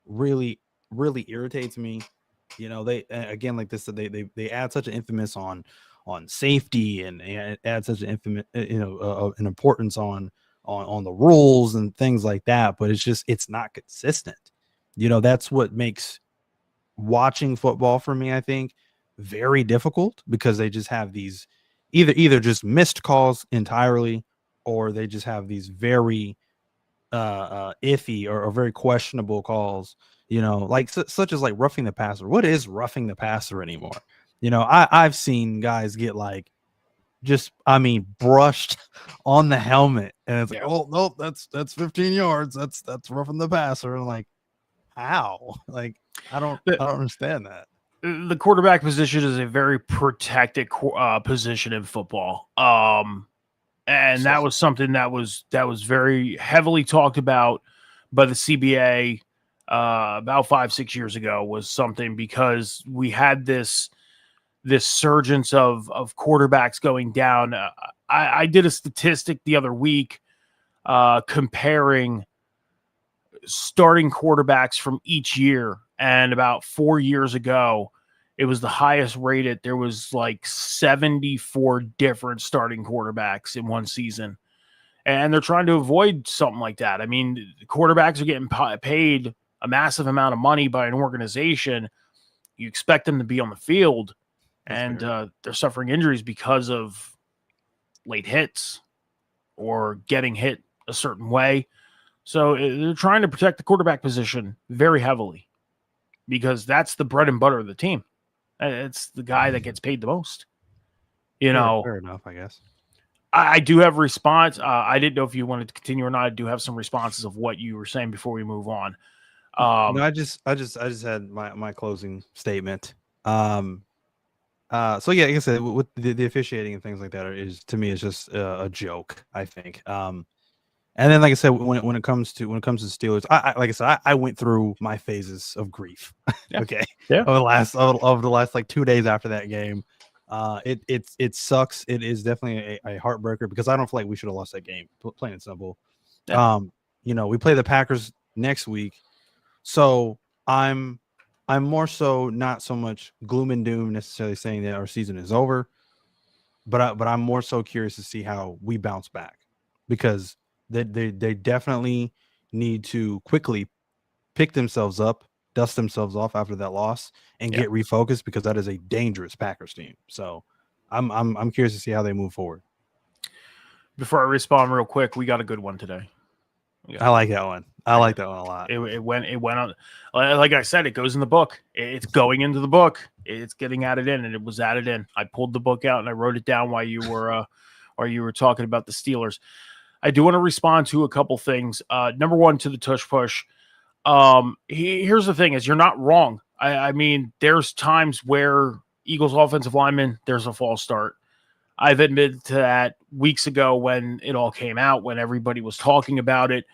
really, really irritates me. They again, like this, they add such an emphasis on safety, and add such an an importance on the rules and things like that. But it's not consistent. That's what makes watching football for me, I think, very difficult, because they just have these either just missed calls entirely, or they just have these very iffy or very questionable calls, like such as like roughing the passer. What is roughing the passer anymore? I've seen guys get like brushed on the helmet, and it's like, oh no, that's 15 yards. That's roughing the passer. And I'm like, how? Like, I don't understand that. The quarterback position is a very protected position in football. And that was something that was very heavily talked about by the CBA about 5-6 years ago, was something, because we had this surgence of quarterbacks going down. I did a statistic the other week comparing starting quarterbacks from each year, and about 4 years ago, it was the highest rated. There was like 74 different starting quarterbacks in one season. And they're trying to avoid something like that. I mean, quarterbacks are getting paid a massive amount of money by an organization. You expect them to be on the field, and they're suffering injuries because of late hits or getting hit a certain way. So they're trying to protect the quarterback position very heavily, because that's the bread and butter of the team. It's the guy that gets paid the most. Fair enough, I guess. I do have a response. I didn't know if you wanted to continue or not. I do have some responses of what you were saying before we move on. No, I just had my closing statement. So yeah, like I said, with the officiating and things like that, to me is just a joke, I think. And then, like I said, when it comes to Steelers, like I said, I went through my phases of grief. Yeah. Okay, Yeah. over the last like 2 days after that game, it sucks. It is definitely a heartbreaker because I don't feel like we should have lost that game. Plain and simple. Yeah. We play the Packers next week, so I'm more so not so much gloom and doom necessarily saying that our season is over, but I'm more so curious to see how we bounce back because they definitely need to quickly pick themselves up, dust themselves off after that loss, and get refocused because that is a dangerous Packers team. So I'm curious to see how they move forward. Before I respond real quick, we got a good one today. I like that one. I like that one a lot. It went on. Like I said, it goes in the book. It's going into the book. It's getting added in, and it was added in. I pulled the book out and I wrote it down while you were talking about the Steelers. I do want to respond to a couple things. Number one, to the tush push. Here's the thing: is you're not wrong. I mean, there's times where Eagles offensive linemen, there's a false start. I've admitted to that weeks ago when it all came out, when everybody was talking about it.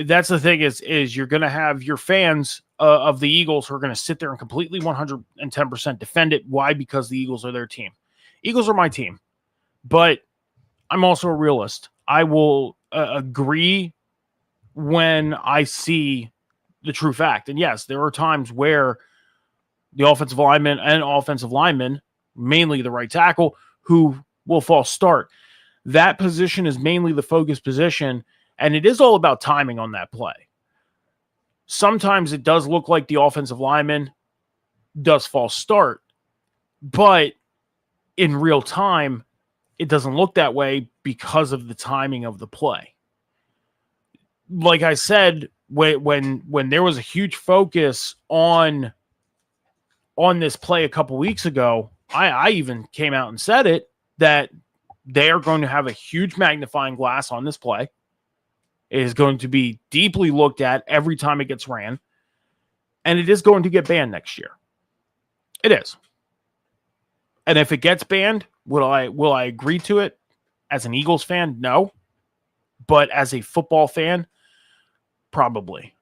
That's the thing is you're going to have your fans of the Eagles who are going to sit there and completely 110% defend it. Why? Because the Eagles are their team. Eagles are my team, but I'm also a realist. I will agree when I see the true fact. And yes, there are times where the offensive linemen, mainly the right tackle, who will false start. That position is mainly the focus position, and it is all about timing on that play. Sometimes it does look like the offensive lineman does false start, but in real time, it doesn't look that way because of the timing of the play. Like I said, when there was a huge focus on this play a couple weeks ago, I even came out and said it, that they are going to have a huge magnifying glass on this play. It is going to be deeply looked at every time it gets ran, and it is going to get banned next year. It is. And if it gets banned, will I agree to it? As an Eagles fan, no. But as a football fan, probably.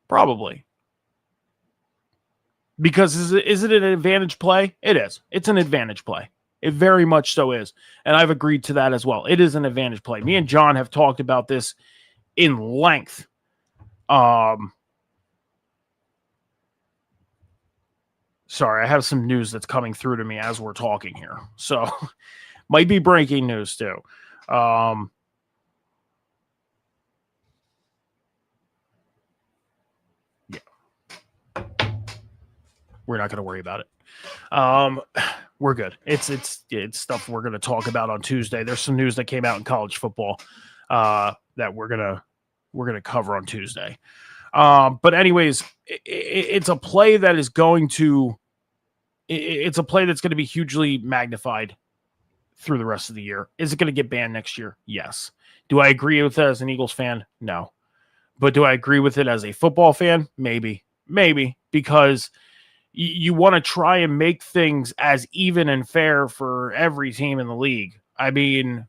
Probably. Because is it an advantage play? It is. It's an advantage play. It very much so is. And I've agreed to that as well. It is an advantage play. Me and John have talked about this in length. Sorry, I have some news that's coming through to me as we're talking here. So might be breaking news too. We're not going to worry about it. We're good. It's stuff we're going to talk about on Tuesday. There's some news that came out in college football that we're gonna cover on Tuesday. But anyways, it's a play that is going to. It's a play that's going to be hugely magnified through the rest of the year. Is it going to get banned next year? Yes. Do I agree with it as an Eagles fan? No. But do I agree with it as a football fan? Maybe, because you want to try and make things as even and fair for every team in the league. I mean,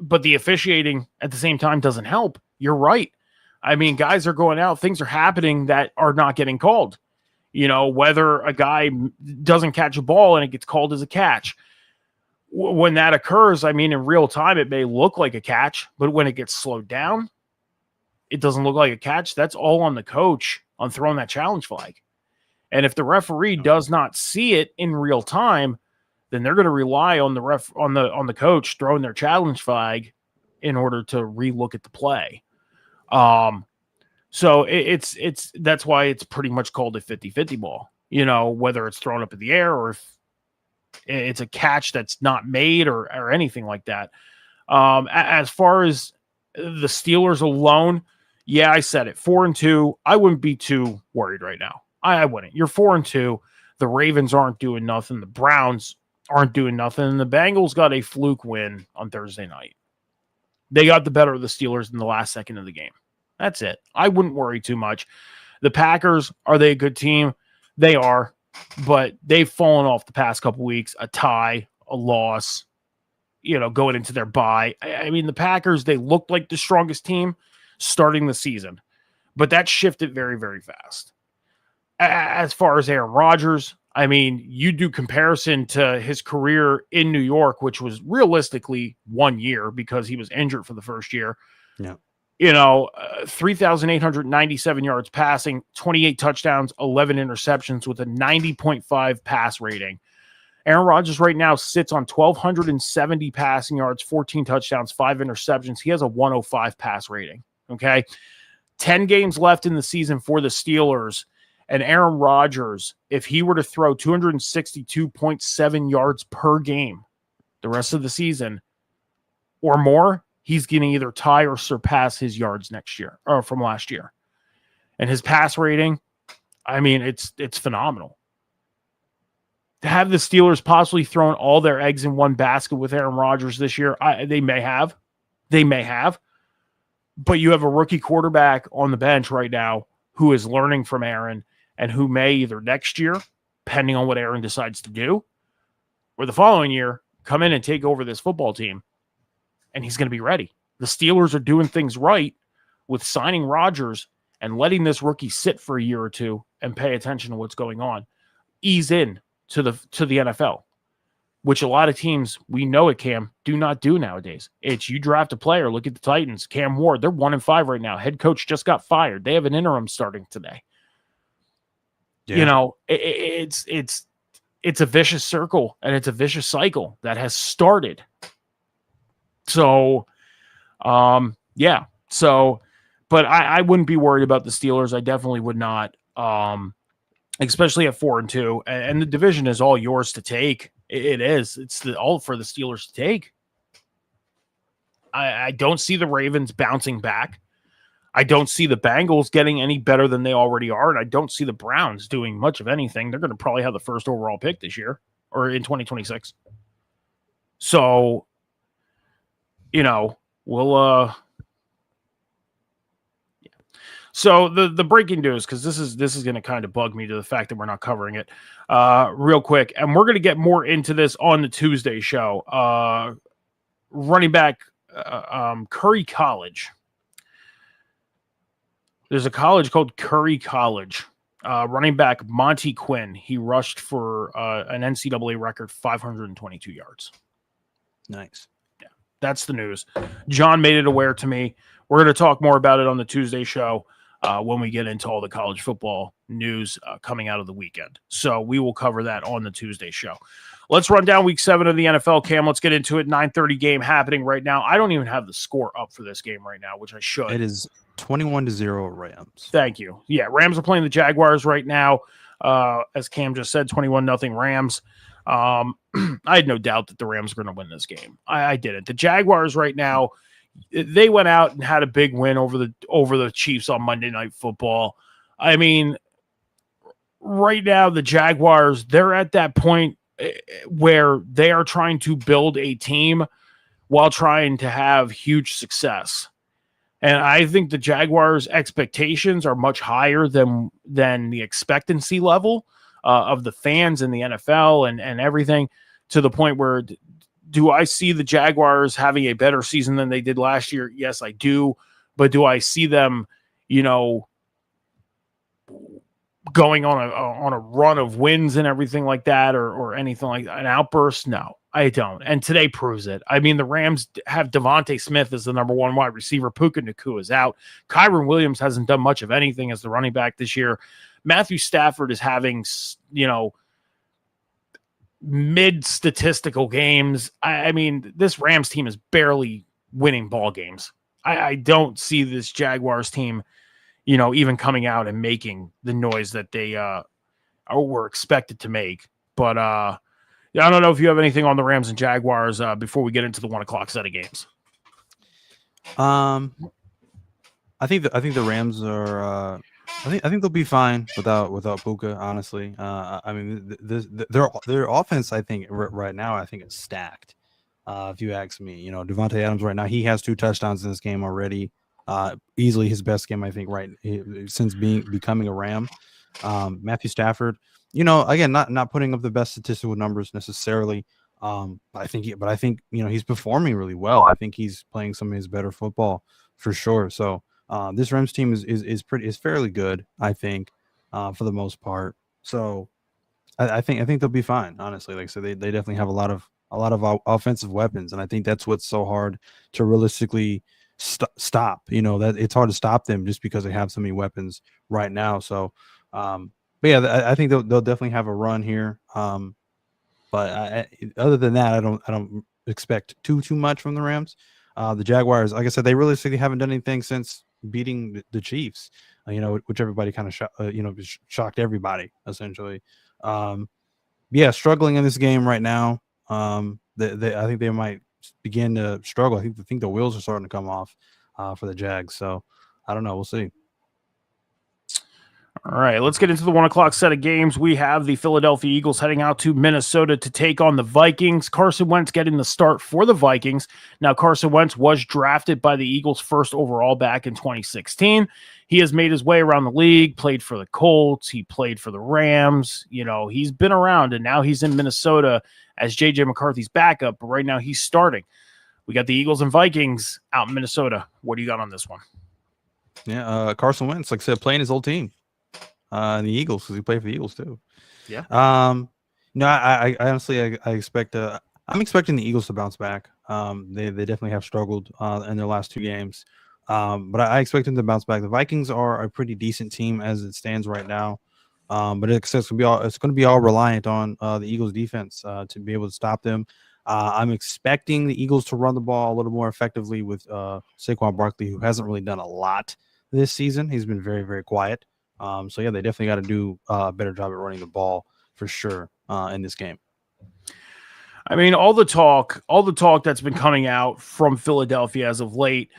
but the officiating at the same time doesn't help. You're right. I mean, guys are going out. Things are happening that are not getting called. You know, whether a guy doesn't catch a ball and it gets called as a catch. When that occurs, I mean, in real time, it may look like a catch, but when it gets slowed down, it doesn't look like a catch. That's all on the coach on throwing that challenge flag. And if the referee does not see it in real time, then they're going to rely on the coach throwing their challenge flag in order to relook at the play. So it's that's why it's pretty much called a 50-50 ball, you know, whether it's thrown up in the air or if it's a catch that's not made or anything like that. As far as the Steelers alone, yeah, I said it, 4-2. I wouldn't be too worried right now. I wouldn't. You're 4-2. The Ravens aren't doing nothing. The Browns aren't doing nothing. And the Bengals got a fluke win on Thursday night. They got the better of the Steelers in the last second of the game. That's it. I wouldn't worry too much. The Packers, are they a good team? They are, but they've fallen off the past couple weeks. A tie, a loss. going into their bye. I mean, the Packers, they looked like the strongest team starting the season, but that shifted very, very fast. As far as Aaron Rodgers, I mean, you do comparison to his career in New York, which was realistically 1 year because he was injured for the first year. Yeah. 3,897 yards passing, 28 touchdowns, 11 interceptions with a 90.5 pass rating. Aaron Rodgers right now sits on 1,270 passing yards, 14 touchdowns, 5 interceptions. He has a 105 pass rating. Okay. 10 games left in the season for the Steelers. And Aaron Rodgers, if he were to throw 262.7 yards per game the rest of the season or more, he's going to either tie or surpass his yards next year or from last year. And his pass rating, I mean, it's phenomenal. To have the Steelers possibly thrown all their eggs in one basket with Aaron Rodgers this year, they may have. But you have a rookie quarterback on the bench right now who is learning from Aaron and who may either next year, depending on what Aaron decides to do, or the following year, come in and take over this football team, and he's going to be ready. The Steelers are doing things right with signing Rodgers and letting this rookie sit for a year or two and pay attention to what's going on. Ease in to the NFL, which a lot of teams, we know it, Cam, do not do nowadays. It's you draft a player. Look at the Titans. Cam Ward, they're 1-5 right now. Head coach just got fired. They have an interim starting today. Yeah. It's a vicious circle and it's a vicious cycle that has started. So, yeah. So, but I wouldn't be worried about the Steelers. I definitely would not. Especially at 4-2, and the division is all yours to take. It is. It's all for the Steelers to take. I don't see the Ravens bouncing back. I don't see the Bengals getting any better than they already are, and I don't see the Browns doing much of anything. They're going to probably have the first overall pick this year or in 2026. So, we'll So the breaking news, because this is going to kind of bug me to the fact that we're not covering it real quick, and we're going to get more into this on the Tuesday show. Running back Curry College. There's a college called Curry College. Running back Monty Quinn. He rushed for an NCAA record 522 yards. Nice. Yeah, that's the news. John made it aware to me. We're going to talk more about it on the Tuesday show when we get into all the college football news coming out of the weekend. So we will cover that on the Tuesday show. Let's run down week 7 of the NFL, Cam. Let's get into it. 9:30 game happening right now. I don't even have the score up for this game right now, which I should. It is 21-0 Rams. Thank you. Yeah, Rams are playing the Jaguars right now. As Cam just said, 21-0 Rams. I had no doubt that the Rams are going to win this game. I didn't. The Jaguars right now, they went out and had a big win over the Chiefs on Monday Night Football. I mean, right now the Jaguars, they're at that point where they are trying to build a team while trying to have huge success. And I think the Jaguars' expectations are much higher than the expectancy level of the fans in the NFL and everything, to the point where do I see the Jaguars having a better season than they did last year? Yes, I do. But do I see them, going on a run of wins and everything like that, or anything like that, an outburst? No, I don't. And today proves it. I mean, the Rams have Devontae Smith as the number 1 wide receiver. Puka Nacua is out. Kyron Williams hasn't done much of anything as the running back this year. Matthew Stafford is having, mid-statistical games. I mean, this Rams team is barely winning ball games. I don't see this Jaguars team, even coming out and making the noise that they were expected to make. But I don't know if you have anything on the Rams and Jaguars before we get into the 1 o'clock set of games. I think the Rams are. I think they'll be fine without Puka. Honestly, I mean, their offense, I think right now, I think it's stacked. If you ask me, Devontae Adams right now, he has 2 touchdowns in this game already. Easily his best game, I think, since becoming a Ram. Matthew Stafford, again, not putting up the best statistical numbers necessarily, I think he's performing really well. I think he's playing some of his better football for sure. So this Rams team is fairly good, I think, for the most part. So I think they'll be fine. Honestly, like I said, they definitely have a lot of offensive weapons, and I think that's what's so hard to realistically stop. That it's hard to stop them just because they have so many weapons right now. So, but yeah, I think they'll definitely have a run here. But other than that, I don't expect too much from the Rams. The Jaguars, like I said, they realistically haven't done anything since beating the Chiefs. Which everybody kind of shocked everybody essentially. Yeah, struggling in this game right now. I think they might begin to struggle. I think the wheels are starting to come off for the Jags. So I don't know. We'll see. All right, let's get into the 1 o'clock set of games. We have the Philadelphia Eagles heading out to Minnesota to take on the Vikings. Carson Wentz getting the start for the Vikings. Now, Carson Wentz was drafted by the Eagles first overall back in 2016. He has made his way around the league, played for the Colts. He played for the Rams. He's been around, and now he's in Minnesota as J.J. McCarthy's backup. But right now he's starting. We got the Eagles and Vikings out in Minnesota. What do you got on this one? Yeah, Carson Wentz, like I said, playing his old team. And the Eagles, because he played for the Eagles too. Yeah. No, I honestly expect I'm expecting the Eagles to bounce back. They definitely have struggled in their last 2 games. But I expect them to bounce back. The Vikings are a pretty decent team as it stands right now. But it's going to be all reliant on the Eagles defense to be able to stop them. I'm expecting the Eagles to run the ball a little more effectively with Saquon Barkley, who hasn't really done a lot this season. He's been very, very quiet. So yeah, they definitely got to do a better job at running the ball for sure in this game. I mean, all the talk that's been coming out from Philadelphia as of late.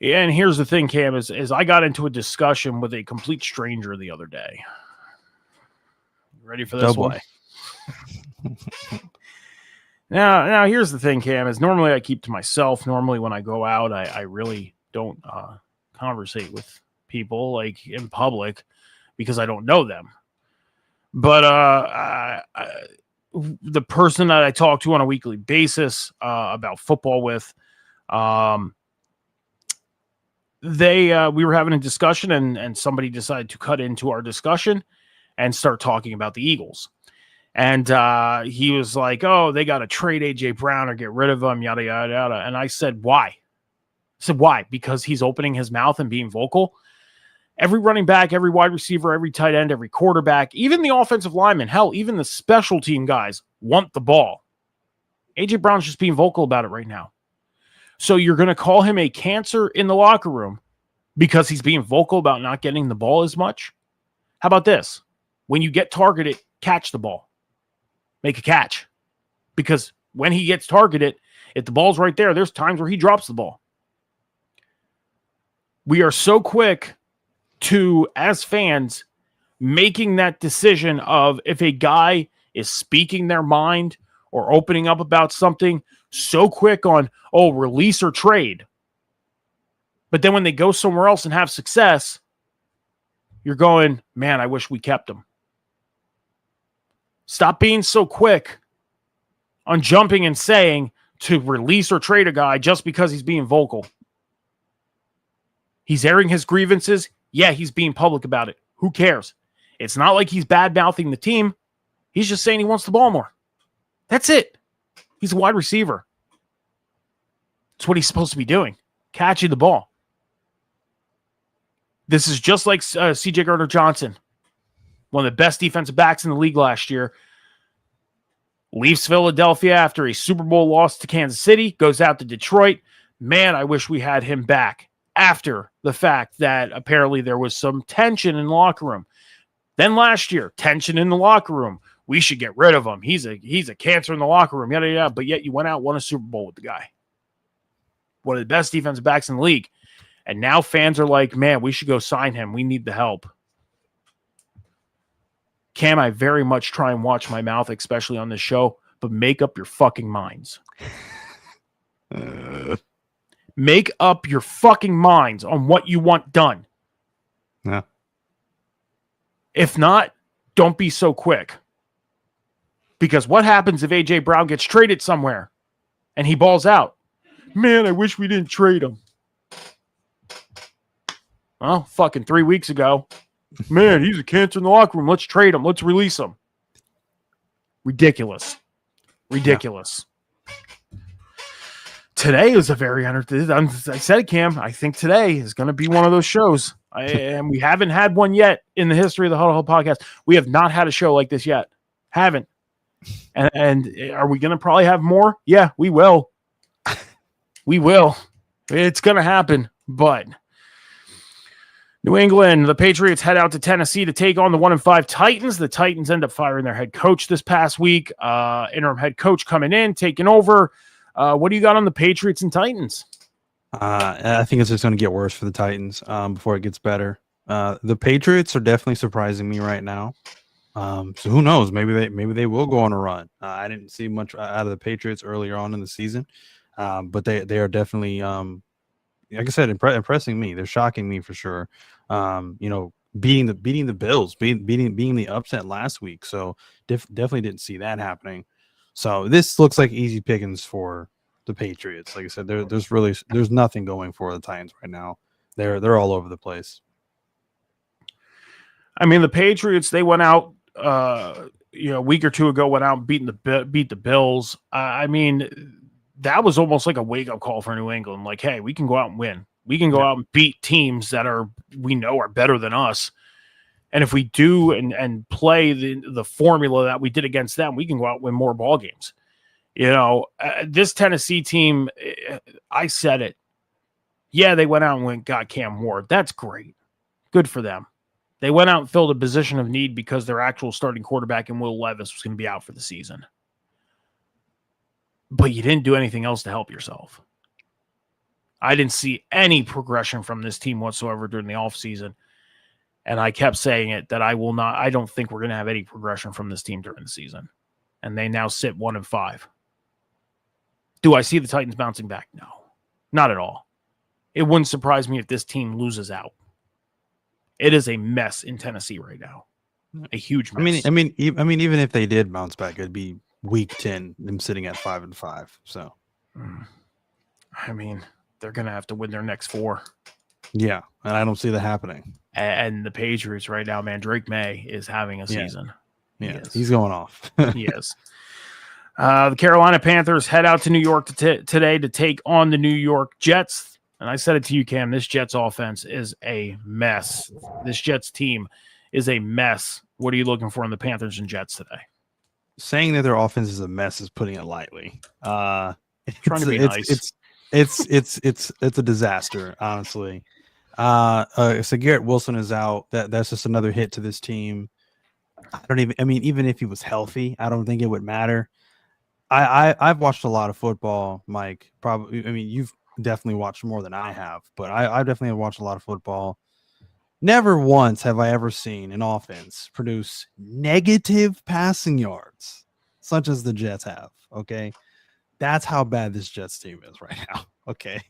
And here's the thing, Cam, is I got into a discussion with a complete stranger the other day. Ready for this one? Now, here's the thing, Cam, is normally I keep to myself. Normally when I go out, I really don't conversate with people like in public because I don't know them. But the person that I talk to on a weekly basis about football with, we were having a discussion and somebody decided to cut into our discussion and start talking about the Eagles. And he was like, oh, they got to trade A.J. Brown or get rid of him, yada, yada, yada. And I said, why? Why? Because he's opening his mouth and being vocal. Every running back, every wide receiver, every tight end, every quarterback, even the offensive linemen, hell, even the special team guys want the ball. A.J. Brown's just being vocal about it right now. So you're going to call him a cancer in the locker room because he's being vocal about not getting the ball as much? How about this? When you get targeted, catch the ball. Make a catch. Because when he gets targeted, if the ball's right there, there's times where he drops the ball. We are so quick to, as fans, making that decision of if a guy is speaking their mind or opening up about something, so quick on, oh, release or trade. But then when they go somewhere else and have success, you're going, man, I wish we kept him. Stop being so quick on jumping and saying to release or trade a guy just because he's being vocal. He's airing his grievances. Yeah, he's being public about it. Who cares? It's not like he's bad-mouthing the team. He's just saying he wants the ball more. That's it. He's a wide receiver. That's what he's supposed to be doing. Catching the ball. This is just like C.J. Gardner-Johnson, one of the best defensive backs in the league last year. Leaves Philadelphia after a Super Bowl loss to Kansas City, goes out to Detroit. Man, I wish we had him back after the fact that apparently there was some tension in the locker room. Then last year, tension in the locker room. We should get rid of him. He's a cancer in the locker room, yada, yada. But yet you went out, won a Super Bowl with the guy. One of the best defensive backs in the league. And now fans are like, man, we should go sign him. We need the help. Cam, I very much try and watch my mouth, especially on this show, but make up your fucking minds. Make up your fucking minds on what you want done. Yeah. If not, don't be so quick. Because what happens if A.J. Brown gets traded somewhere and he balls out? Man, I wish we didn't trade him. Well, fucking 3 weeks ago. Man, he's a cancer in the locker room. Let's trade him. Let's release him. Ridiculous. Ridiculous. Yeah. Today is a very entertaining. I said it, Cam. I think today is going to be one of those shows. And we haven't had one yet in the history of the Huddle podcast. We have not had a show like this yet. Haven't. And are we going to probably have more? Yeah, we will. We will. It's going to happen. But New England, the Patriots head out to Tennessee to take on the 1-5 Titans. The Titans end up firing their head coach this past week. Interim head coach coming in, taking over. What do you got on the Patriots and Titans? I think it's just going to get worse for the Titans before it gets better. The Patriots are definitely surprising me right now. So who knows? Maybe they will go on a run. I didn't see much out of the Patriots earlier on in the season, but they are definitely, like I said, impressing me. They're shocking me for sure. Beating the Bills, being the upset last week. So definitely didn't see that happening. So this looks like easy pickings for the Patriots. Like I said, there's nothing going for the Titans right now. They're all over the place. I mean, the Patriots, they went out, a week or two ago, went out and beat the Bills. I mean, that was almost like a wake-up call for New England. Like, hey, we can go out and win. We can go out and beat teams that we know are better than us. And if we do and play the formula that we did against them, we can go out and win more ball games. This Tennessee team, I said it. Yeah, they went out and got Cam Ward. That's great. Good for them. They went out and filled a position of need because their actual starting quarterback in Will Levis was going to be out for the season. But you didn't do anything else to help yourself. I didn't see any progression from this team whatsoever during the offseason. And I kept saying it that I don't think we're going to have any progression from this team during the season. And they now sit 1-5. Do I see the Titans bouncing back? No, not at all. It wouldn't surprise me if this team loses out. It is a mess in Tennessee right now. A huge mess. I mean, even if they did bounce back, it'd be week 10, them sitting at 5-5. So, I mean, they're going to have to win their next 4. Yeah, and I don't see that happening. And the Patriots right now, man, Drake May is having a season. Yeah, he's going off. He is. The Carolina Panthers head out to New York today to take on the New York Jets. And I said it to you, Cam, this Jets offense is a mess. This Jets team is a mess. What are you looking for in the Panthers and Jets today? Saying that their offense is a mess is putting it lightly. Trying to be nice. It's a disaster, honestly. So Garrett Wilson is out. That's just another hit to this team. Even if he was healthy, I don't think it would matter. I've watched a lot of football, Mike. Probably, you've definitely watched more than I have, but I definitely have watched a lot of football. Never once have I ever seen an offense produce negative passing yards, such as the Jets have. Okay, that's how bad this Jets team is right now. Okay,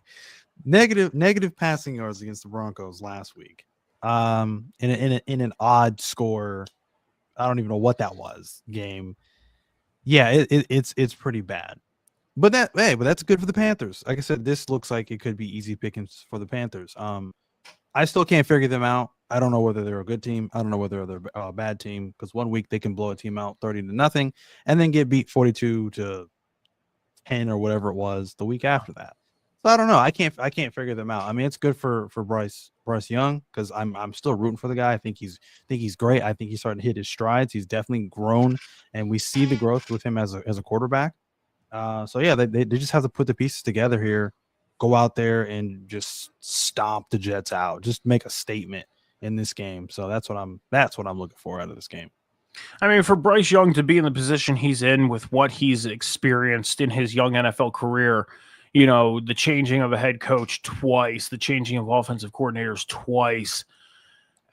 negative passing yards against the Broncos last week. In an odd score, I don't even know what that was game. Yeah, it's pretty bad. But that's good for the Panthers. Like I said, this looks like it could be easy pickings for the Panthers. I still can't figure them out. I don't know whether they're a good team. I don't know whether they're a bad team, because one week they can blow a team out 30-0 and then get beat 42-10 or whatever it was the week after that. So I don't know. I can't figure them out. It's good for Bryce Young, because I'm still rooting for the guy. I think he's great. I think he's starting to hit his strides. He's definitely grown, and we see the growth with him as a quarterback. So yeah, they just have to put the pieces together here, go out there and just stomp the Jets out, just make a statement in this game. So that's what I'm looking for out of this game. For Bryce Young to be in the position he's in with what he's experienced in his young NFL career, the changing of a head coach twice, the changing of offensive coordinators twice.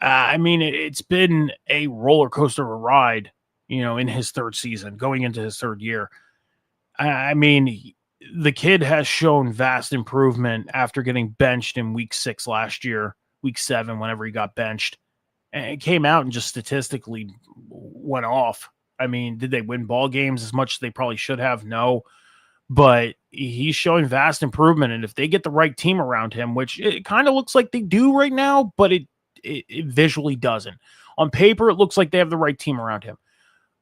It's been a roller coaster of a ride, in his third season, going into his third year. The kid has shown vast improvement after getting benched in week 6 last year, week 7, whenever he got benched. And it came out and just statistically went off. I mean, did they win ball games as much as they probably should have? No. But he's showing vast improvement. And if they get the right team around him, which it kind of looks like they do right now, but it visually doesn't. On paper, it looks like they have the right team around him.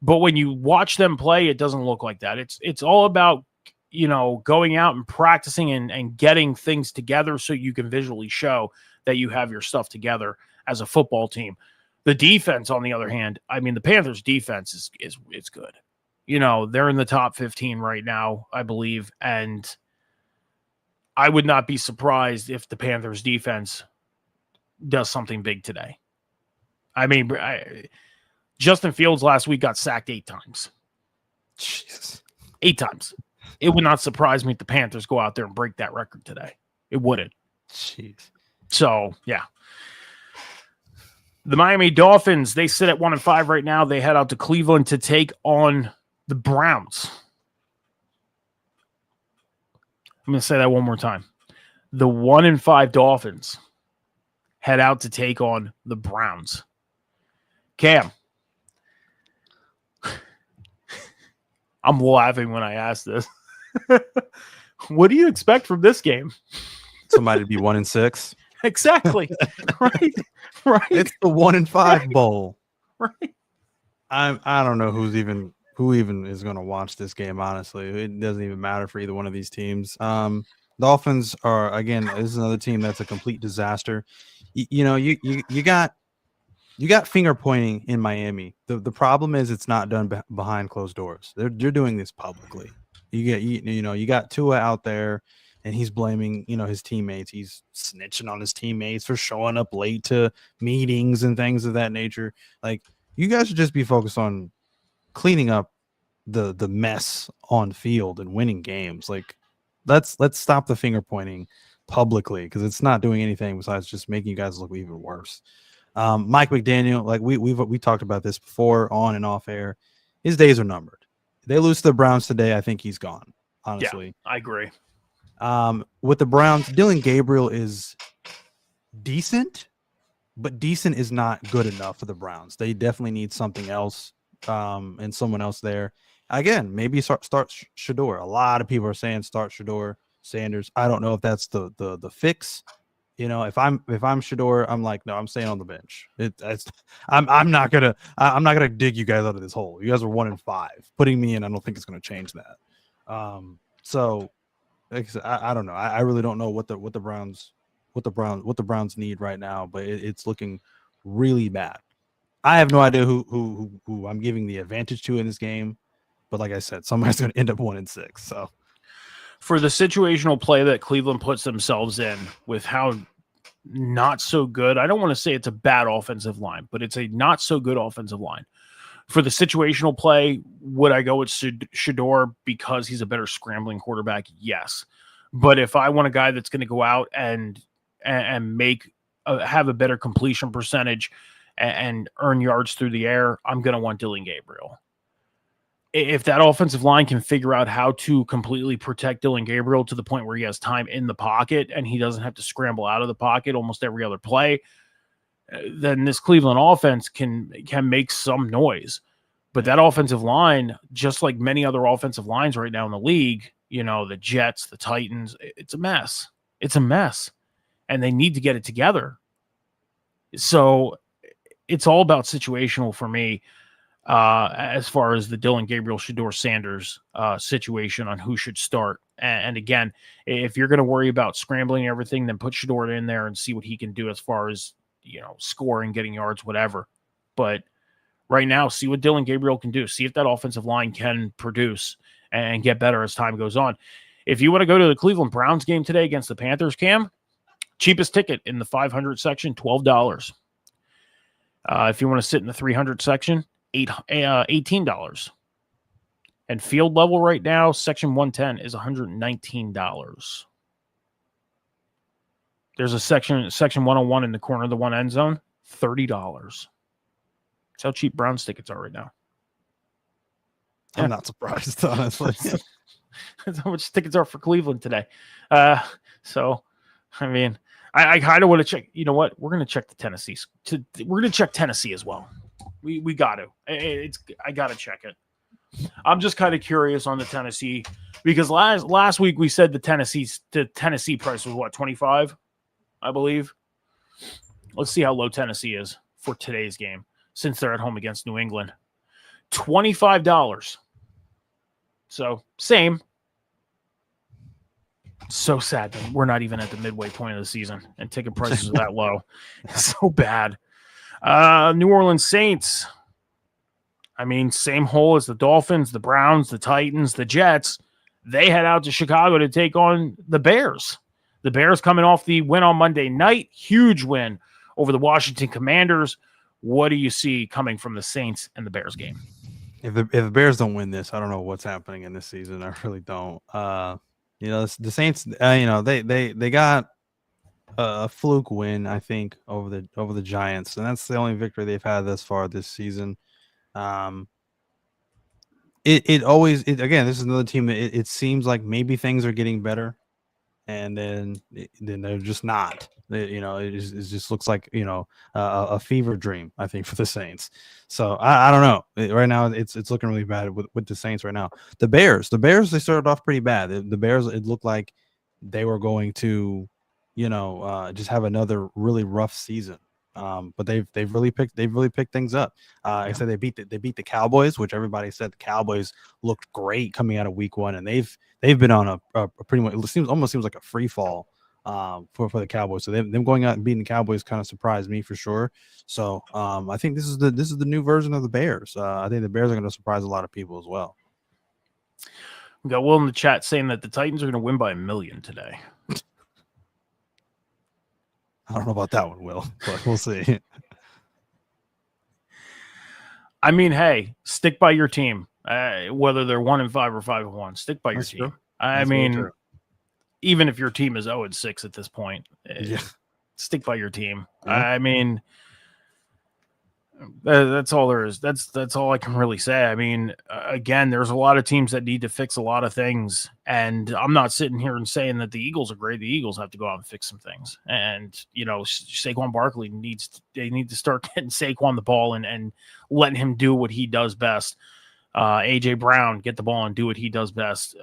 But when you watch them play, it doesn't look like that. It's all about, going out and practicing and getting things together so you can visually show that you have your stuff together as a football team. The defense, on the other hand, I mean, the Panthers' defense is good. They're in the top 15 right now, I believe, and I would not be surprised if the Panthers' defense does something big today. I mean, Justin Fields last week got sacked 8 times. Jesus. 8 times. It would not surprise me if the Panthers go out there and break that record today. It wouldn't. Jeez. So, yeah. The Miami Dolphins, they sit at 1-5 right now. They head out to Cleveland to take on the Browns. I'm going to say that one more time. The 1-5 Dolphins head out to take on the Browns. Cam, I'm laughing when I ask this. What do you expect from this game? Somebody to be 1-6. Exactly. Right. It's the 1-5 bowl. Right. I don't know who even is going to watch this game. Honestly, it doesn't even matter for either one of these teams. Dolphins are, again, this is another team that's a complete disaster. You got finger pointing in Miami. The problem is it's not done behind closed doors. They're doing this publicly. You got Tua out there, and he's blaming his teammates. He's snitching on his teammates for showing up late to meetings and things of that nature. Like, you guys should just be focused on cleaning up the mess on field and winning games. Like, let's stop the finger pointing publicly, because it's not doing anything besides just making you guys look even worse. Mike McDaniel, like we talked about this before on and off air, his days are numbered. If they lose to the Browns today, I think he's gone. Honestly, yeah, I agree. With the Browns, Dylan Gabriel is decent, but decent is not good enough for the Browns. They definitely need something else, and someone else there. Again, maybe start Shador. A lot of people are saying start Shador, Sanders. I don't know if that's the fix. If I'm Shador, I'm like, no, I'm staying on the bench. I'm not gonna dig you guys out of this hole. You guys are 1-5. Putting me in, I don't think it's gonna change that. So like I said, I don't know. I really don't know what the Browns need right now, but it's looking really bad. I have no idea who I'm giving the advantage to in this game, but like I said, somebody's gonna end up 1-6. So. For the situational play that Cleveland puts themselves in with how not so good, I don't want to say it's a bad offensive line, but it's a not so good offensive line. For the situational play, would I go with Shador because he's a better scrambling quarterback? Yes. But if I want a guy that's going to go out and make have a better completion percentage and earn yards through the air, I'm going to want Dylan Gabriel. If that offensive line can figure out how to completely protect Dylan Gabriel to the point where he has time in the pocket and he doesn't have to scramble out of the pocket almost every other play, then this Cleveland offense can make some noise. But that offensive line, just like many other offensive lines right now in the league, the Jets, the Titans, it's a mess. It's a mess. And they need to get it together. So it's all about situational for me. As far as the Dylan Gabriel, Shador Sanders situation on who should start. And again, if you're going to worry about scrambling everything, then put Shador in there and see what he can do as far as, scoring, getting yards, whatever. But right now, see what Dylan Gabriel can do. See if that offensive line can produce and get better as time goes on. If you want to go to the Cleveland Browns game today against the Panthers, Cam, cheapest ticket in the 500 section, $12. If you want to sit in the 300 section, $18. And field level right now, section 110 is $119. There's a section 101 in the corner of the one end zone, $30. That's how cheap Browns tickets are right now. I'm not surprised, honestly. That's how much tickets are for Cleveland today. So, I mean, I kind of want to check. You know what? We're going to check the Tennessee. We're going to check Tennessee as well. We got to. I got to check it. I'm just kind of curious on the Tennessee because last week we said the Tennessee price was what, 25, I believe. Let's see how low Tennessee is for today's game since they're at home against New England. $25. So same. So sad that we're not even at the midway point of the season and ticket prices are that low. So bad. New Orleans Saints. I mean, same hole as the Dolphins, the Browns, the Titans, the Jets. They head out to Chicago to take on the Bears. The Bears coming off the win on Monday night. Huge win over the Washington Commanders. What do you see coming from the Saints and the Bears game? If the Bears don't win this, I don't know what's happening in this season. I really don't. The Saints, they got a fluke win, I think, over the Giants, and that's the only victory they've had thus far this season. It always again, this is another team that it seems like maybe things are getting better, and then they're just not. It just looks like a fever dream, I think, for the Saints. So I don't know. Right now it's looking really bad with the Saints right now. The Bears they started off pretty bad. The Bears, it looked like they were going to just have another really rough season. But they've really picked things up. I said they beat the Cowboys, which everybody said the Cowboys looked great coming out of week 1, and they've been on a pretty much, it almost seems like a free fall for the Cowboys. So them going out and beating the Cowboys kind of surprised me for sure. So I think this is the new version of the Bears. I think the Bears are going to surprise a lot of people as well. We got Will in the chat saying that the Titans are going to win by 1 million today. I don't know about that one, Will, but we'll see. I mean, hey, stick by your team. Whether they're 1-5 or 5-1, stick by your team. True. I mean, even if your team is 0-6 at this point, stick by your team. Yeah. I mean, that's all there is. That's all I can really say. I mean, again, there's a lot of teams that need to fix a lot of things, and I'm not sitting here and saying that the Eagles are great. The Eagles have to go out and fix some things, and Saquon Barkley they need to start getting Saquon the ball and letting him do what he does best. AJ Brown, get the ball and do what he does best.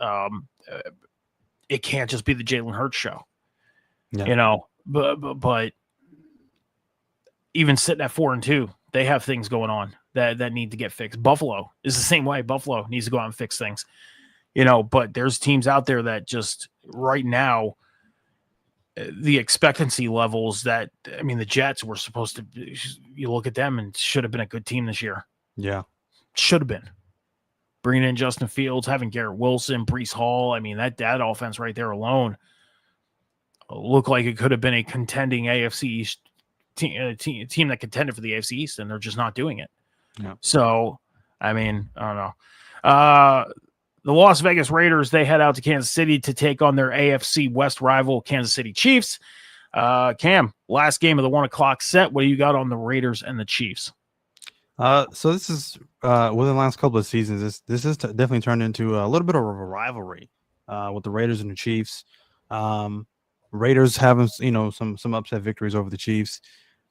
It can't just be the Jalen Hurts show, but even sitting at 4-2. They have things going on that need to get fixed. Buffalo is the same way. Buffalo needs to go out and fix things, but there's teams out there that just right now, the expectancy levels the Jets were supposed to, you look at them and should have been a good team this year. Yeah. Should have been. Bringing in Justin Fields, having Garrett Wilson, Breece Hall. I mean, that offense right there alone looked like it could have been a contending AFC East team that contended for the AFC East, and they're just not doing it. Yeah. So, I mean, I don't know. The Las Vegas Raiders, they head out to Kansas City to take on their AFC West rival, Kansas City Chiefs. Cam, last game of the 1 o'clock set. What do you got on the Raiders and the Chiefs? So this is within the last couple of seasons, this has definitely turned into a little bit of a rivalry with the Raiders and the Chiefs. Raiders having some upset victories over the Chiefs.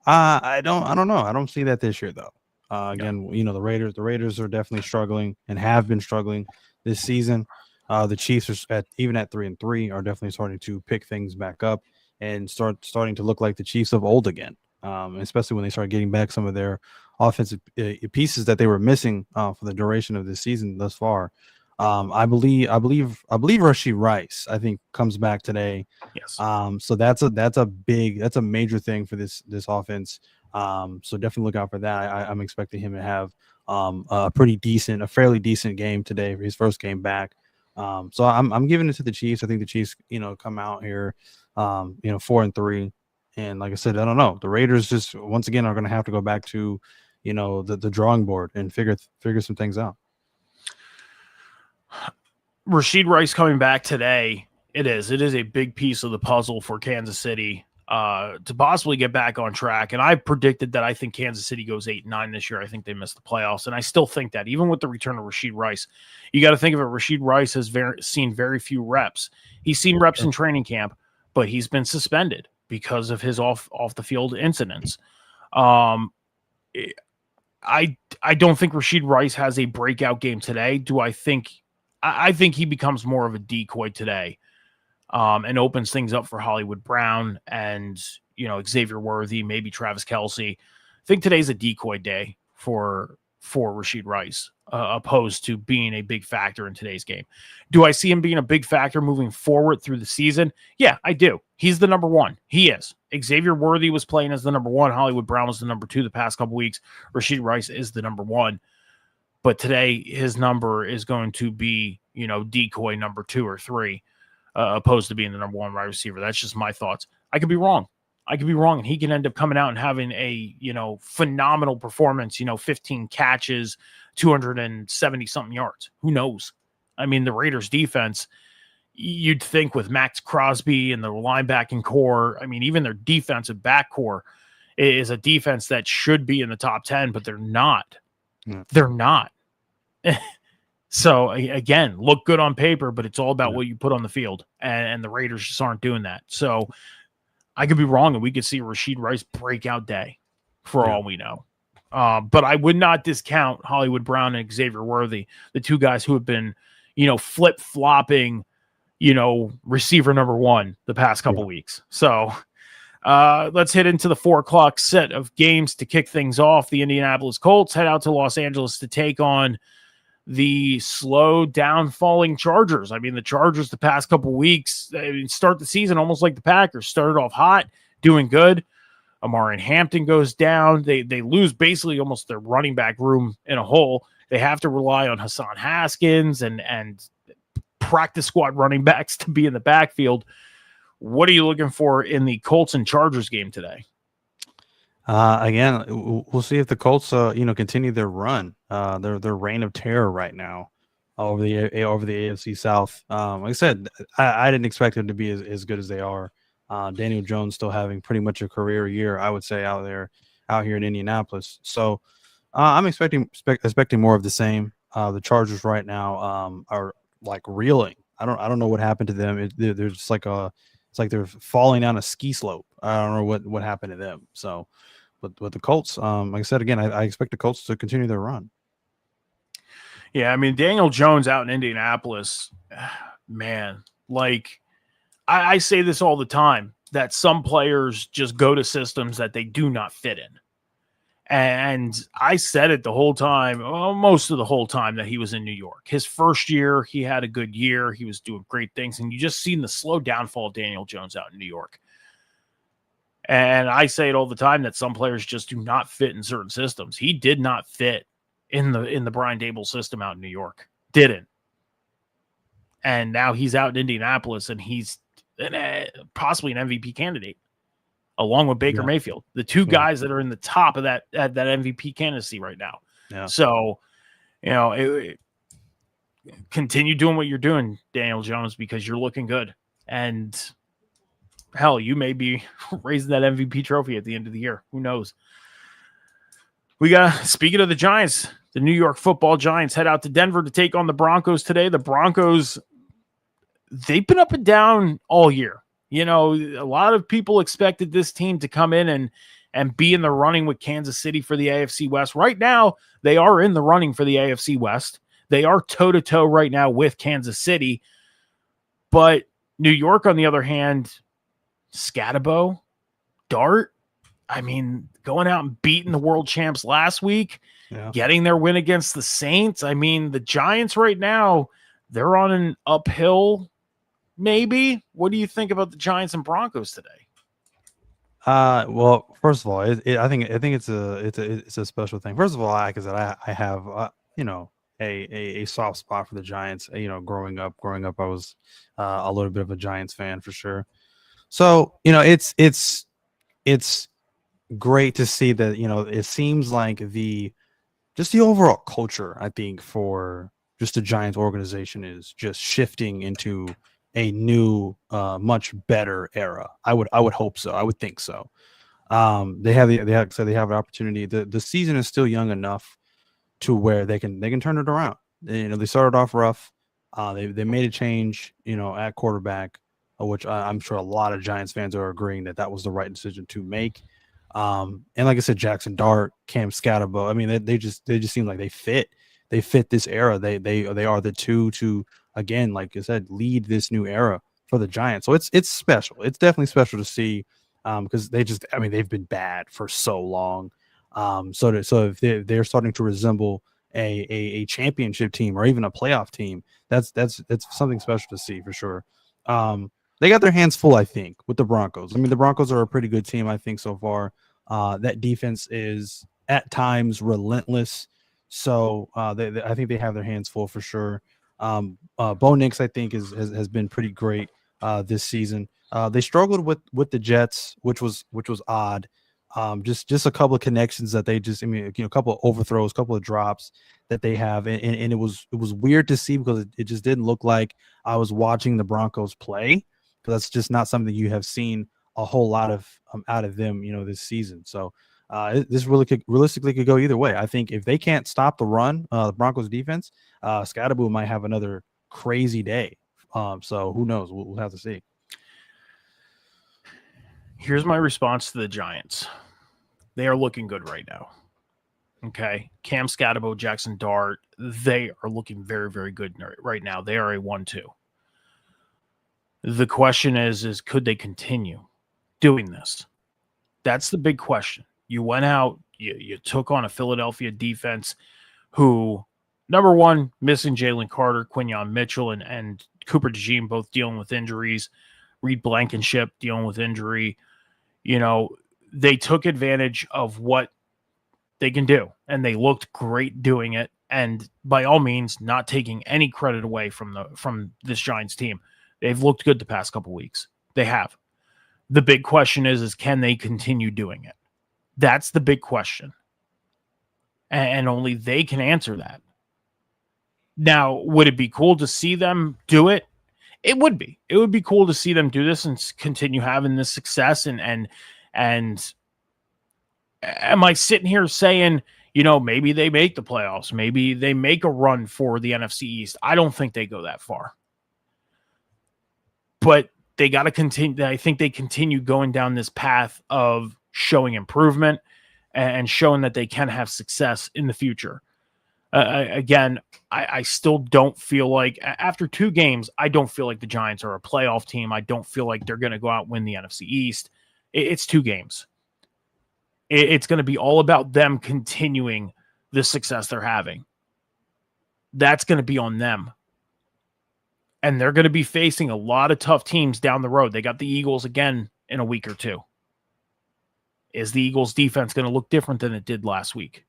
I don't know. I don't see that this year though. Again, the Raiders are definitely struggling and have been struggling this season. The Chiefs are even at 3-3 are definitely starting to pick things back up and starting to look like the Chiefs of old again. Especially when they start getting back some of their offensive pieces that they were missing for the duration of this season thus far. I believe Rashee Rice, I think, comes back today. Yes. So that's a major thing for this offense. So definitely look out for that. I'm expecting him to have a fairly decent game today for his first game back. So I'm giving it to the Chiefs. I think the Chiefs, come out here, 4-3. And like I said, I don't know. The Raiders just once again are going to have to go back to, the drawing board and figure some things out. Rashee Rice coming back today. It is a big piece of the puzzle for Kansas City to possibly get back on track. And I predicted that I think Kansas City goes 8-9 this year. I think they missed the playoffs. And I still think that even with the return of Rashee Rice, you got to think of it. Rashee Rice has seen very few reps. He's seen reps in training camp, but he's been suspended because of his off the field incidents. I don't think Rashid Rice has a breakout game today. Do I think? I think he becomes more of a decoy today, and opens things up for Hollywood Brown and Xavier Worthy, maybe Travis Kelce. I think today's a decoy day for Rashid Rice, opposed to being a big factor in today's game. Do I see him being a big factor moving forward through the season? Yeah, I do. He's the number one. He is. Xavier Worthy was playing as the number one. Hollywood Brown was the number two the past couple weeks. Rashid Rice is the number one. But today, his number is going to be, decoy number 2 or 3, opposed to being the number one wide receiver. That's just my thoughts. I could be wrong. And he can end up coming out and having a, phenomenal performance, 15 catches, 270-something yards. Who knows? I mean, the Raiders defense, you'd think with Max Crosby and the linebacking core, I mean, even their defensive back core is a defense that should be in the top 10, but they're not. Yeah. They're not. So, again, look good on paper, but it's all about what you put on the field, and the Raiders just aren't doing that. So, I could be wrong, and we could see a Rashid Rice breakout day for all we know. But I would not discount Hollywood Brown and Xavier Worthy, the two guys who have been, flip-flopping, receiver number one the past couple weeks. So, let's hit into the 4:00 set of games to kick things off. The Indianapolis Colts head out to Los Angeles to take on the slow down falling Chargers. I mean, the Chargers the past couple weeks, start the season almost like the Packers. Started off hot, doing good. Amari Hampton goes down. They lose basically almost their running back room in a hole. They have to rely on Hassan Haskins and practice squad running backs to be in the backfield. What are you looking for in the Colts and Chargers game today? Again, we'll see if the Colts, continue their run, their reign of terror right now over the AFC South. Like I said, I didn't expect them to be as good as they are. Daniel Jones still having pretty much a career year, I would say, out here in Indianapolis. So I'm expecting more of the same. The Chargers right now are like reeling. I don't know what happened to them. They're just like it's like they're falling down a ski slope. I don't know what happened to them. So, but the Colts, like I said again, I expect the Colts to continue their run. Yeah, I mean, Daniel Jones out in Indianapolis, man, like I say this all the time, that some players just go to systems that they do not fit in. And I said it the whole time, most of the whole time that he was in New York. His first year, he had a good year. He was doing great things. And you just seen the slow downfall of Daniel Jones out in New York. And I say it all the time that some players just do not fit in certain systems. He did not fit in the Brian Daboll system out in New York. Didn't. And now he's out in Indianapolis, and he's possibly an MVP candidate, along with Baker Mayfield, the two guys that are in the top of that MVP candidacy right now. Yeah. So, continue doing what you're doing, Daniel Jones, because you're looking good. And hell, you may be raising that MVP trophy at the end of the year. Who knows? Speaking of the Giants, the New York Football Giants head out to Denver to take on the Broncos today. The Broncos, they've been up and down all year. A lot of people expected this team to come in and be in the running with Kansas City for the AFC West. Right now, they are in the running for the AFC West. They are toe-to-toe right now with Kansas City. But New York, on the other hand, Scatabo, Dart, I mean, going out and beating the world champs last week, getting their win against the Saints. I mean, the Giants right now, they're on an uphill. Maybe. What do you think about the Giants and Broncos today? Well, first of all, I think it's a special thing. First of all, like I said, I have a soft spot for the Giants. Growing up, I was a little bit of a Giants fan for sure. So it's great to see that it seems like the overall culture, I think, for just the Giants organization is just shifting into a new, much better era. I would hope so. I would think so. They have an opportunity. The season is still young enough to where they can turn it around. They started off rough. They made a change, at quarterback, which I'm sure a lot of Giants fans are agreeing that was the right decision to make. And like I said, Jackson Dart, Cam Scatterbo. I mean, they just seem like they fit. They fit this era. They are the two to, again, like I said, lead this new era for the Giants. So it's special. It's definitely special to see, because they've been bad for so long. So if they're starting to resemble a championship team or even a playoff team, that's something special to see for sure. They got their hands full, I think, with the Broncos. I mean, the Broncos are a pretty good team, I think, so far. That defense is at times relentless. So I think they have their hands full for sure. Bo Nix, I think, has been pretty great this season. They struggled with the Jets, which was odd. Just a couple of connections that they just, a couple of overthrows, a couple of drops that they have, and it was weird to see because it just didn't look like I was watching the Broncos play, because that's just not something you have seen a whole lot of out of them, this season. So this realistically could go either way. I think if they can't stop the run, the Broncos defense, Scatterbo might have another crazy day. So who knows? We'll have to see. Here's my response to the Giants. They are looking good right now. Okay. Cam Scatterbo, Jackson Dart, they are looking very, very good right now. They are a 1-2. The question is could they continue doing this? That's the big question. You went out, you took on a Philadelphia defense who, number one, missing Jalen Carter, Quinyon Mitchell, and Cooper DeJean both dealing with injuries. Reed Blankenship dealing with injury. They took advantage of what they can do, and they looked great doing it. And by all means, not taking any credit away from this Giants team. They've looked good the past couple weeks. They have. The big question is can they continue doing it? That's the big question. And only they can answer that. Now, would it be cool to see them do it? It would be. It would be cool to see them do this and continue having this success. And am I sitting here saying, maybe they make the playoffs, maybe they make a run for the NFC East? I don't think they go that far. But they got to continue. I think they continue going down this path of showing improvement and showing that they can have success in the future. Again, I still don't feel like, after 2 games, I don't feel like the Giants are a playoff team. I don't feel like they're going to go out and win the NFC East. It's 2 games. It's going to be all about them continuing the success they're having. That's going to be on them. And they're going to be facing a lot of tough teams down the road. They got the Eagles again in a week or 2. Is the Eagles defense going to look different than it did last week?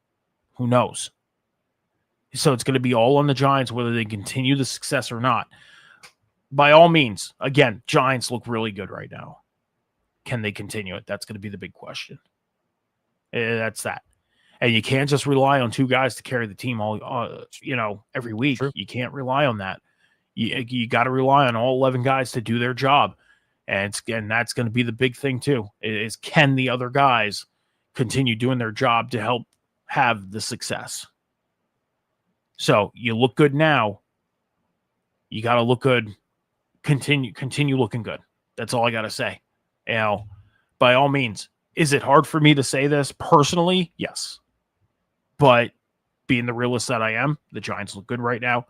Who knows? So it's going to be all on the Giants whether they continue the success or not. By all means, again, Giants look really good right now. Can they continue it? That's going to be the big question. That's that. And you can't just rely on 2 guys to carry the team every week. True. You can't rely on that. You got to rely on all 11 guys to do their job. And that's going to be the big thing too, is can the other guys continue doing their job to help have the success? So you look good now. You got to look good. Continue looking good. That's all I got to say. By all means, is it hard for me to say this personally? Yes. But being the realist that I am, the Giants look good right now.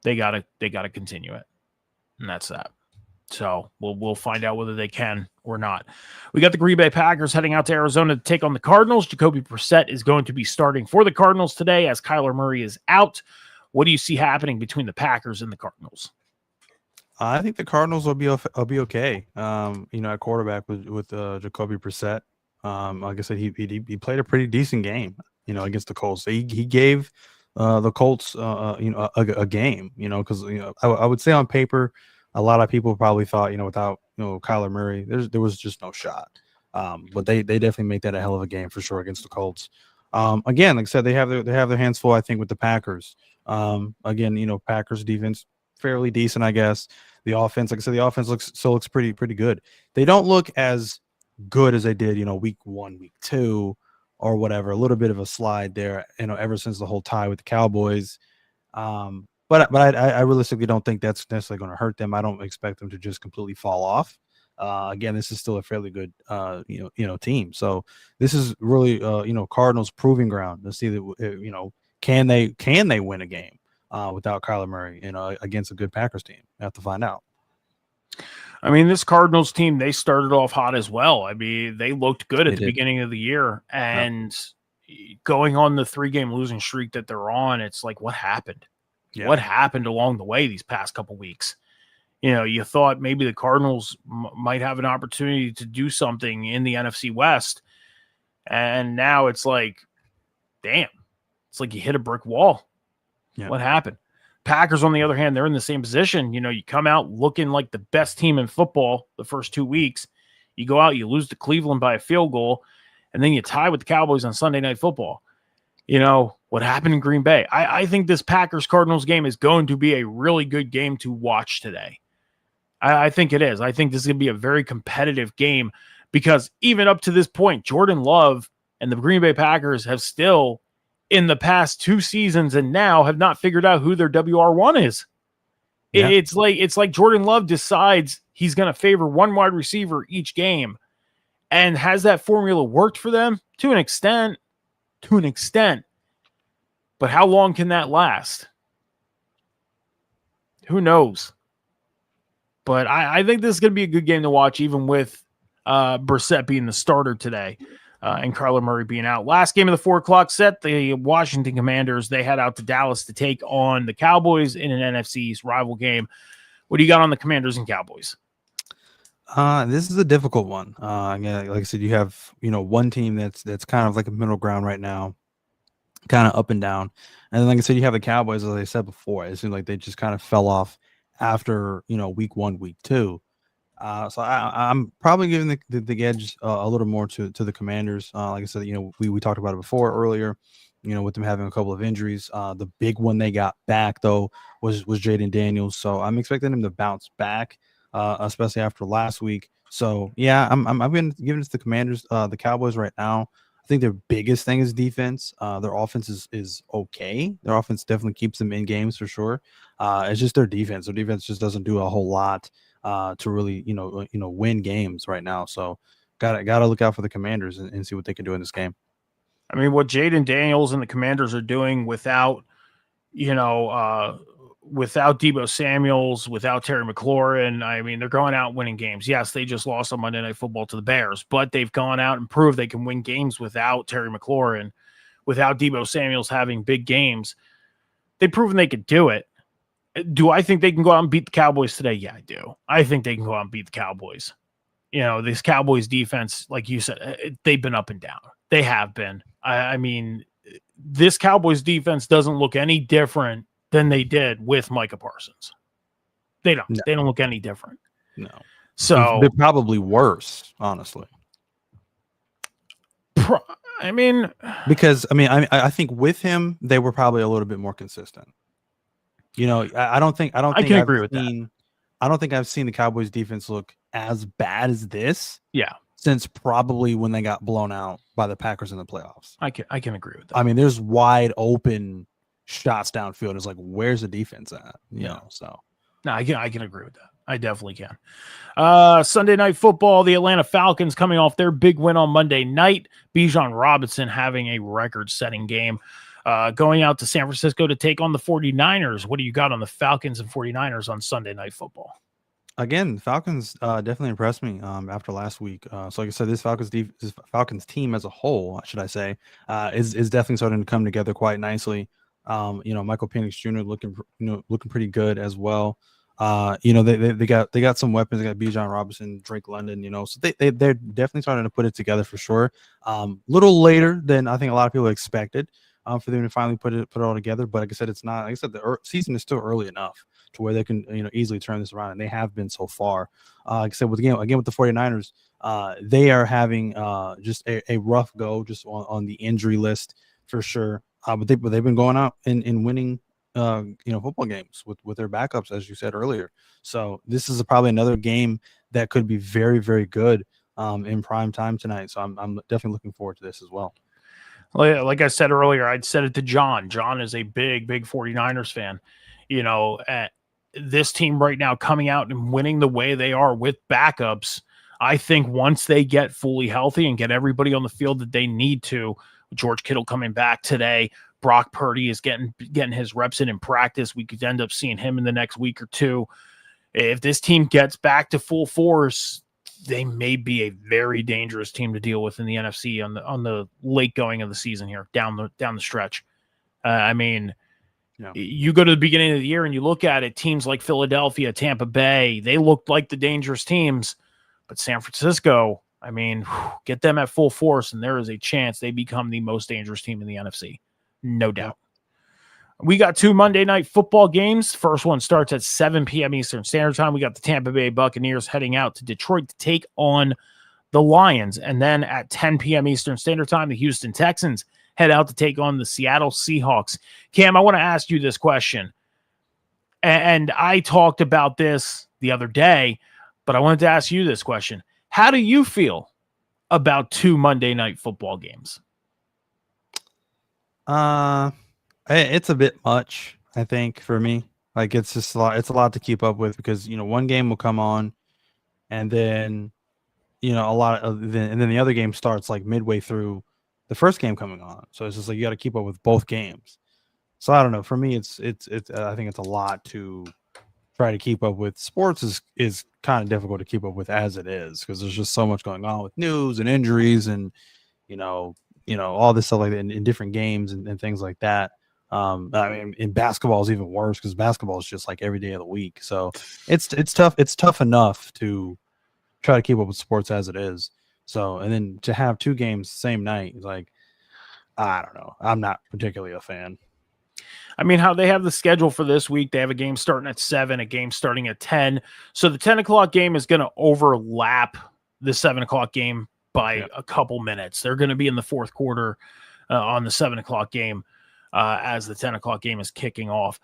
They gotta continue it. And that's that. So we'll find out whether they can or not. We got the Green Bay Packers heading out to Arizona to take on the Cardinals. Jacoby Brissett is going to be starting for the Cardinals today as Kyler Murray is out. What do you see happening between the Packers and the Cardinals? I think the Cardinals will be okay. At quarterback with Jacoby Brissett. Like I said, he played a pretty decent game, against the Colts. He gave the Colts, a game, because I would say on paper, a lot of people probably thought, without Kyler Murray, there was just no shot. But they definitely make that a hell of a game for sure against the Colts. Again, like I said, they have their hands full, I think, with the Packers. Again, Packers defense fairly decent, I guess. The offense, like I said, the offense looks pretty good. They don't look as good as they did, week 1, week 2, or whatever. A little bit of a slide there, ever since the whole tie with the Cowboys. But I realistically don't think that's necessarily going to hurt them. I don't expect them to just completely fall off. Again, this is still a fairly good team. So this is really Cardinals proving ground to see that can they win a game without Kyler Murray against a good Packers team. We have to find out. I mean, this Cardinals team, they started off hot as well. I mean, they looked good at the beginning of the year, and going on the 3-game losing streak that they're on, it's like, what happened? Yeah. What happened along the way these past couple weeks? You thought maybe the Cardinals might have an opportunity to do something in the NFC West, and now it's like, damn, it's like you hit a brick wall. Yeah. What happened? Packers, on the other hand, they're in the same position. You come out looking like the best team in football the first 2 weeks. You go out, you lose to Cleveland by a field goal, and then you tie with the Cowboys on Sunday Night Football. What happened in Green Bay? I think this Packers-Cardinals game is going to be a really good game to watch today. I think it is. I think this is going to be a very competitive game because even up to this point, Jordan Love and the Green Bay Packers have still, in the past 2 seasons and now, have not figured out who their WR1 is. Yeah. It's like Jordan Love decides he's going to favor one wide receiver each game. And has that formula worked for them? To an extent. But how long can that last? Who knows? But I think this is going to be a good game to watch, even with Brissett being the starter today and Kyler Murray being out. Last game of the 4 o'clock set, the Washington Commanders, they head out to Dallas to take on the Cowboys in an NFC's rival game. What do you got on the Commanders and Cowboys? This is a difficult one. Again, like I said, you have one team that's kind of like a middle ground right now, kind of up and down, and then like I said, you have the Cowboys. As I said before, it seemed like they just kind of fell off after week 1, week 2. So I'm probably giving the edge a little more to the Commanders. Like I said, we talked about it before earlier. With them having a couple of injuries, the big one they got back though was Jaden Daniels. So I'm expecting him to bounce back. Especially after last week. So yeah, I'm giving it to the Commanders, the Cowboys right now. I think their biggest thing is defense. Their offense is okay. Their offense definitely keeps them in games for sure. It's just their defense. Their defense just doesn't do a whole lot to really win games right now. So gotta look out for the Commanders and see what they can do in this game. I mean, what Jaden Daniels and the Commanders are doing without Deebo Samuels, without Terry McLaurin, I mean, they're going out winning games. Yes, they just lost on Monday Night Football to the Bears, but they've gone out and proved they can win games without Terry McLaurin, without Deebo Samuels having big games. They've proven they could do it. Do I think they can go out and beat the Cowboys today? Yeah, I do. I think they can go out and beat the Cowboys. This Cowboys defense, like you said, they've been up and down. They have been. I mean, this Cowboys defense doesn't look any different than they did with Micah Parsons. They don't. No. They don't look any different. No. So they're probably worse, honestly. I mean, because I think with him they were probably a little bit more consistent. I don't think I can agree with that. I don't think I've seen the Cowboys defense look as bad as this. Yeah. Since probably when they got blown out by the Packers in the playoffs. I can agree with that. I mean, there's wide open shots downfield. It's like, where's the defense at? So no, I can agree with that. I definitely can. Sunday Night Football, the Atlanta Falcons coming off their big win on Monday night. Bijan Robinson having a record-setting game. Going out to San Francisco to take on the 49ers. What do you got on the Falcons and 49ers on Sunday Night Football? Again, Falcons definitely impressed me after last week. So like I said, this Falcons team as a whole, should I say, is definitely starting to come together quite nicely. Michael Penix Jr. looking pretty good as well. They got some weapons. They got Bijan Robinson, Drake London. So they're definitely starting to put it together for sure. Little later than I think a lot of people expected for them to finally put it all together. But like I said, it's not. Like I said, the season is still early enough to where they can easily turn this around, and they have been so far. Like I said, with the 49ers, they are having just a rough go just on the injury list for sure. But they've been going out and winning football games with their backups, as you said earlier. So this is probably another game that could be very, very good in prime time tonight. So I'm definitely looking forward to this as well. Like I said earlier, I'd said it to John. John is a big 49ers fan. this team right now coming out and winning the way they are with backups, I think once they get fully healthy and get everybody on the field that they need to, George Kittle coming back today, Brock Purdy is getting his reps in practice. We could end up seeing him in the next week or two. If this team gets back to full force, they may be a very dangerous team to deal with in the NFC on the late going of the season here, down the stretch. I mean, you go to the beginning of the year and you look at it, teams like Philadelphia, Tampa Bay, they looked like the dangerous teams. But San Francisco, I mean, get them at full force, and there is a chance they become the most dangerous team in the NFC. No doubt. We got 2 Monday Night Football games. First one starts at 7 p.m. Eastern Standard Time. We got the Tampa Bay Buccaneers heading out to Detroit to take on the Lions. And then at 10 p.m. Eastern Standard Time, the Houston Texans head out to take on the Seattle Seahawks. Cam, I want to ask you this question. And I talked about this the other day, but I wanted to ask you this question. How do you feel about 2 Monday Night Football games? It's a bit much, I think, for me. Like, it's just a lot. It's a lot to keep up with because, one game will come on and then, and then the other game starts like midway through the first game coming on. So it's just like you got to keep up with both games. So I don't know. For me, it's I think it's a lot to try to keep up with. Sports is kind of difficult to keep up with as it is because there's just so much going on with news and injuries and, all this stuff like that in different games and things like that. I mean, in basketball is even worse because basketball is just like every day of the week. So it's tough. It's tough enough to try to keep up with sports as it is. So, and then to have 2 games the same night is like, I don't know. I'm not particularly a fan. I mean, how they have the schedule for this week, they have a game starting at 7, a game starting at 10. So the 10 o'clock game is going to overlap the 7 o'clock game by a couple minutes. They're going to be in the fourth quarter on the 7 o'clock game as the 10 o'clock game is kicking off.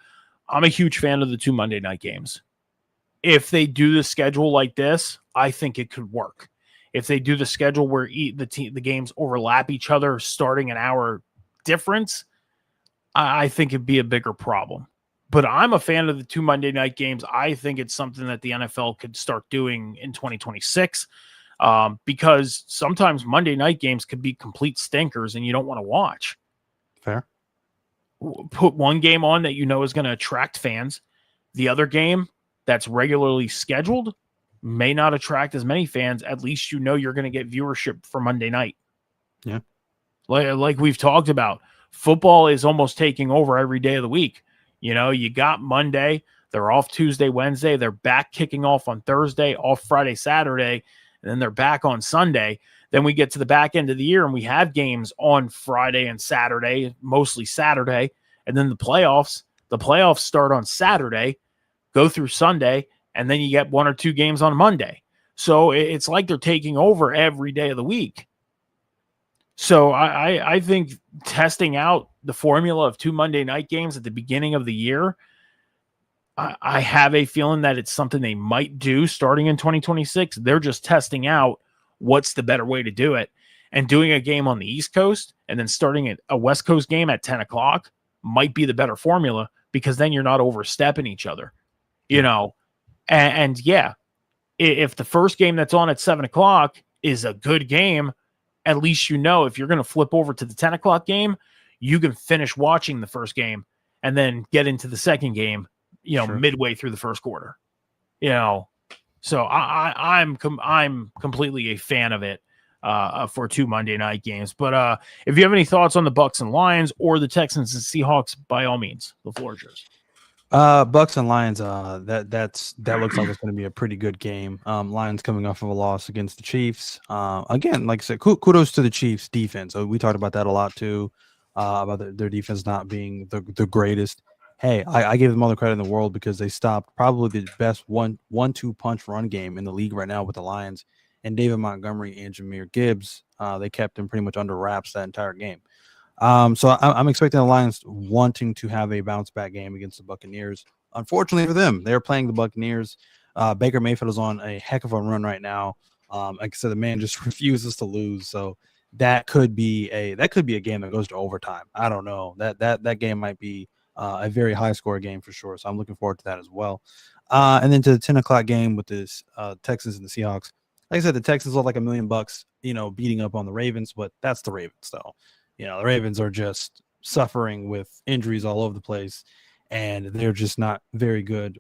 I'm a huge fan of the 2 Monday night games. If they do the schedule like this, I think it could work. If they do the schedule where the games overlap each other, starting an hour difference, I think it'd be a bigger problem. But I'm a fan of the 2 Monday night games. I think it's something that the NFL could start doing in 2026 because sometimes Monday night games could be complete stinkers and you don't want to watch. Fair. Put one game on that is going to attract fans. The other game that's regularly scheduled may not attract as many fans. At least you're going to get viewership for Monday night. Yeah. Like we've talked about, football is almost taking over every day of the week. You got Monday, they're off Tuesday, Wednesday, they're back kicking off on Thursday, off Friday, Saturday, and then they're back on Sunday. Then we get to the back end of the year and we have games on Friday and Saturday, mostly Saturday, and then the playoffs start on Saturday, go through Sunday, and then you get 1 or 2 games on Monday. So it's like they're taking over every day of the week. So I think testing out the formula of 2 Monday night games at the beginning of the year, I have a feeling that it's something they might do starting in 2026. They're just testing out what's the better way to do it. And doing a game on the East Coast and then starting a West Coast game at 10 o'clock might be the better formula because then you're not overstepping each other, And if the first game that's on at 7 o'clock is a good game, at least if you're going to flip over to the 10 o'clock game, you can finish watching the first game and then get into the second game, sure, midway through the first quarter. So I'm completely a fan of it for 2 Monday night games. But if you have any thoughts on the Bucs and Lions or the Texans and Seahawks, by all means, the floor is yours. Bucs and Lions, that looks like it's going to be a pretty good game. Lions coming off of a loss against the Chiefs. Again, like I said, kudos to the Chiefs defense. We talked about that a lot too, about their defense not being the greatest. Hey, I give them all the credit in the world because they stopped probably the best 1-2 punch run game in the league right now with the Lions and David Montgomery and Jahmyr Gibbs. They kept him pretty much under wraps that entire game. So I'm expecting the Lions wanting to have a bounce back game against the Buccaneers. Unfortunately for them, they're playing the Buccaneers. Baker Mayfield is on a heck of a run right now. Like I said, the man just refuses to lose. So that could be a game that goes to overtime. I don't know. That game might be a very high score game for sure. So I'm looking forward to that as well. And then to the 10 o'clock game with this Texans and the Seahawks. Like I said, the Texans look like $1 million, beating up on the Ravens, but that's the Ravens though. The Ravens are just suffering with injuries all over the place, and they're just not very good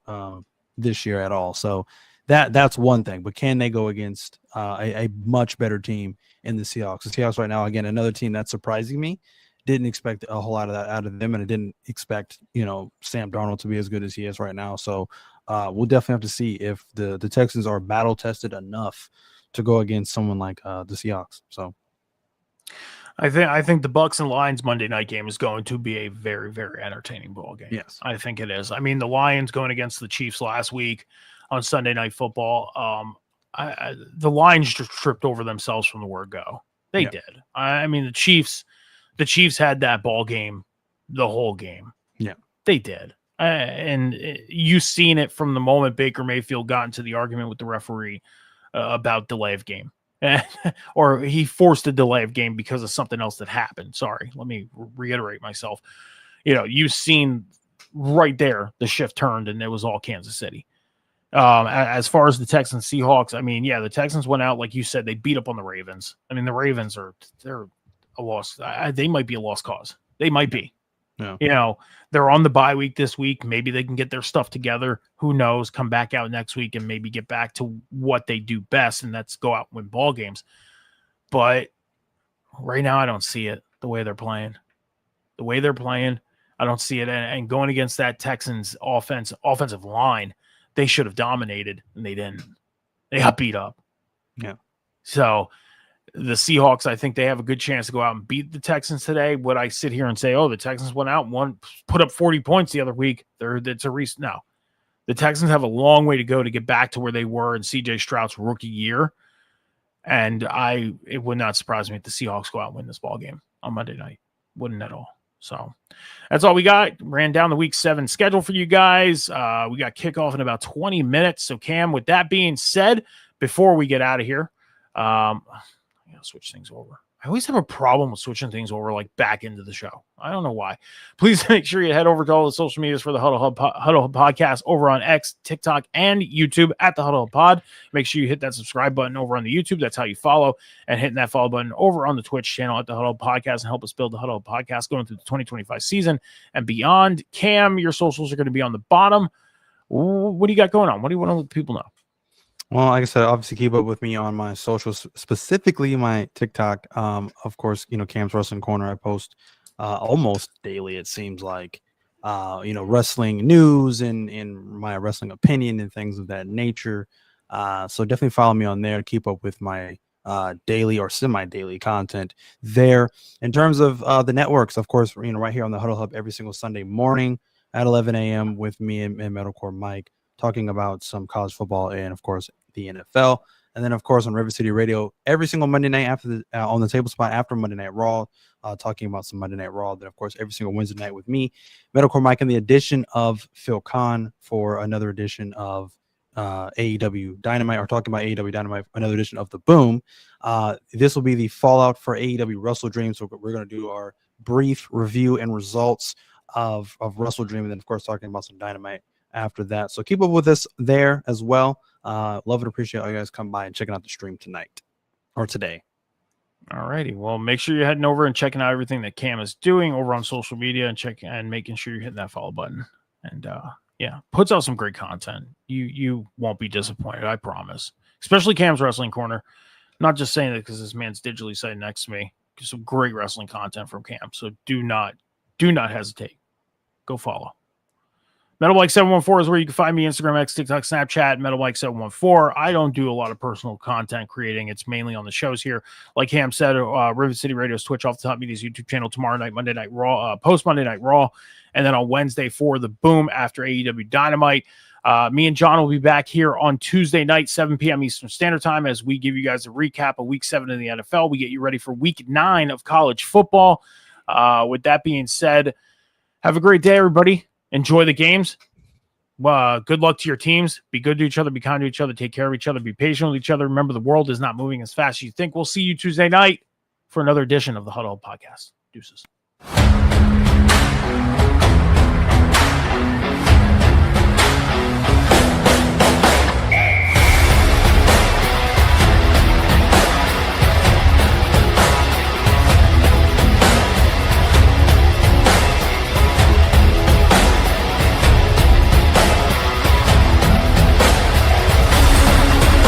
this year at all. So that's one thing. But can they go against a much better team in the Seahawks? The Seahawks right now, again, another team that's surprising me. Didn't expect a whole lot of that out of them, and I didn't expect Sam Darnold to be as good as he is right now. So we'll definitely have to see if the Texans are battle tested enough to go against someone like the Seahawks. So I think the Bucks and Lions Monday night game is going to be a very, very entertaining ball game. Yes, I think it is. I mean, the Lions going against the Chiefs last week on Sunday Night Football. The Lions just tripped over themselves from the word go. They did. I mean, the Chiefs had that ball game the whole game. Yeah, they did. And you've seen it from the moment Baker Mayfield got into the argument with the referee about delay of game. Or he forced a delay of game because of something else that happened. Sorry, let me reiterate myself. You've seen right there the shift turned and it was all Kansas City. As far as the Texans Seahawks, I mean, the Texans went out, like you said, they beat up on the Ravens. I mean, the Ravens they're a loss. They might be a lost cause. They might be. Yeah. They're on the bye week this week. Maybe they can get their stuff together. Who knows? Come back out next week and maybe get back to what they do best, and that's go out and win ball games. But right now, I don't see it the way they're playing. I don't see it. And going against that Texans offensive line, they should have dominated, and they didn't. They got beat up. Yeah. So the Seahawks, I think they have a good chance to go out and beat the Texans today. Would I sit here and say, the Texans went out and put up 40 points the other week? It's a recent. No. The Texans have a long way to go to get back to where they were in C.J. Stroud's rookie year. And it would not surprise me if the Seahawks go out and win this ball game on Monday night. Wouldn't at all. So that's all we got. Ran down the week 7 schedule for you guys. We got kickoff in about 20 minutes. So Cam, with that being said, before we get out of here, switch things over. I always have a problem with switching things over like back into the show. I don't know why. Please make sure you head over to all the social medias for the Huddle Hub podcast over on X, TikTok, and YouTube at the Huddle Hub Pod. Make sure you hit that subscribe button over on the YouTube. That's how you follow, and hitting that follow button over on the Twitch channel at the Huddle Hub Podcast and help us build the Huddle Hub Podcast going through the 2025 season and beyond. Cam, your socials are going to be on the bottom. What do you got going on? What do you want to let people know? Well, like I said, obviously keep up with me on my socials, specifically my TikTok. Of course, Cam's Wrestling Corner. I post almost daily, it seems like, wrestling news and my wrestling opinion and things of that nature. So definitely follow me on there to keep up with my daily or semi-daily content there. In terms of the networks, of course, right here on the Huddle Hub every single Sunday morning at 11 a.m. with me and Metalcore Mike, talking about some college football and, of course, the NFL. And then, of course, on River City Radio every single Monday night after on the table spot after Monday Night Raw, talking about some Monday Night Raw. Then, of course, every single Wednesday night with me, Metalcore Mike, and the addition of Phil Kahn for another edition of AEW Dynamite, or talking about AEW Dynamite, another edition of The Boom. This will be the fallout for AEW Wrestle Dream. So we're going to do our brief review and results of Wrestle Dream, and then, of course, talking about some Dynamite after that. So keep up with us there as well. Love and appreciate all you guys come by and checking out the stream tonight or today. All righty. Well, make sure you're heading over and checking out everything that Cam is doing over on social media and making sure you're hitting that follow button. And puts out some great content. You won't be disappointed, I promise. Especially Cam's Wrestling Corner. I'm not just saying that because this man's digitally sitting next to me. Some great wrestling content from Cam. So do not hesitate. Go follow. MetalMike714 is where you can find me. Instagram, X, TikTok, Snapchat, MetalMike714. I don't do a lot of personal content creating. It's mainly on the shows here. Like Cam said, River City Radio's Twitch Off the Top Media's YouTube channel tomorrow night, Monday Night Raw, post Monday Night Raw, and then on Wednesday for the Boom after AEW Dynamite. Me and John will be back here on Tuesday night, 7 p.m. Eastern Standard Time, as we give you guys a recap of Week 7 in the NFL. We get you ready for Week 9 of college football. With that being said, have a great day, everybody. Enjoy the games. Good luck to your teams. Be good to each other. Be kind to each other. Take care of each other. Be patient with each other. Remember, the world is not moving as fast as you think. We'll see you Tuesday night for another edition of the Huddle Podcast. Deuces.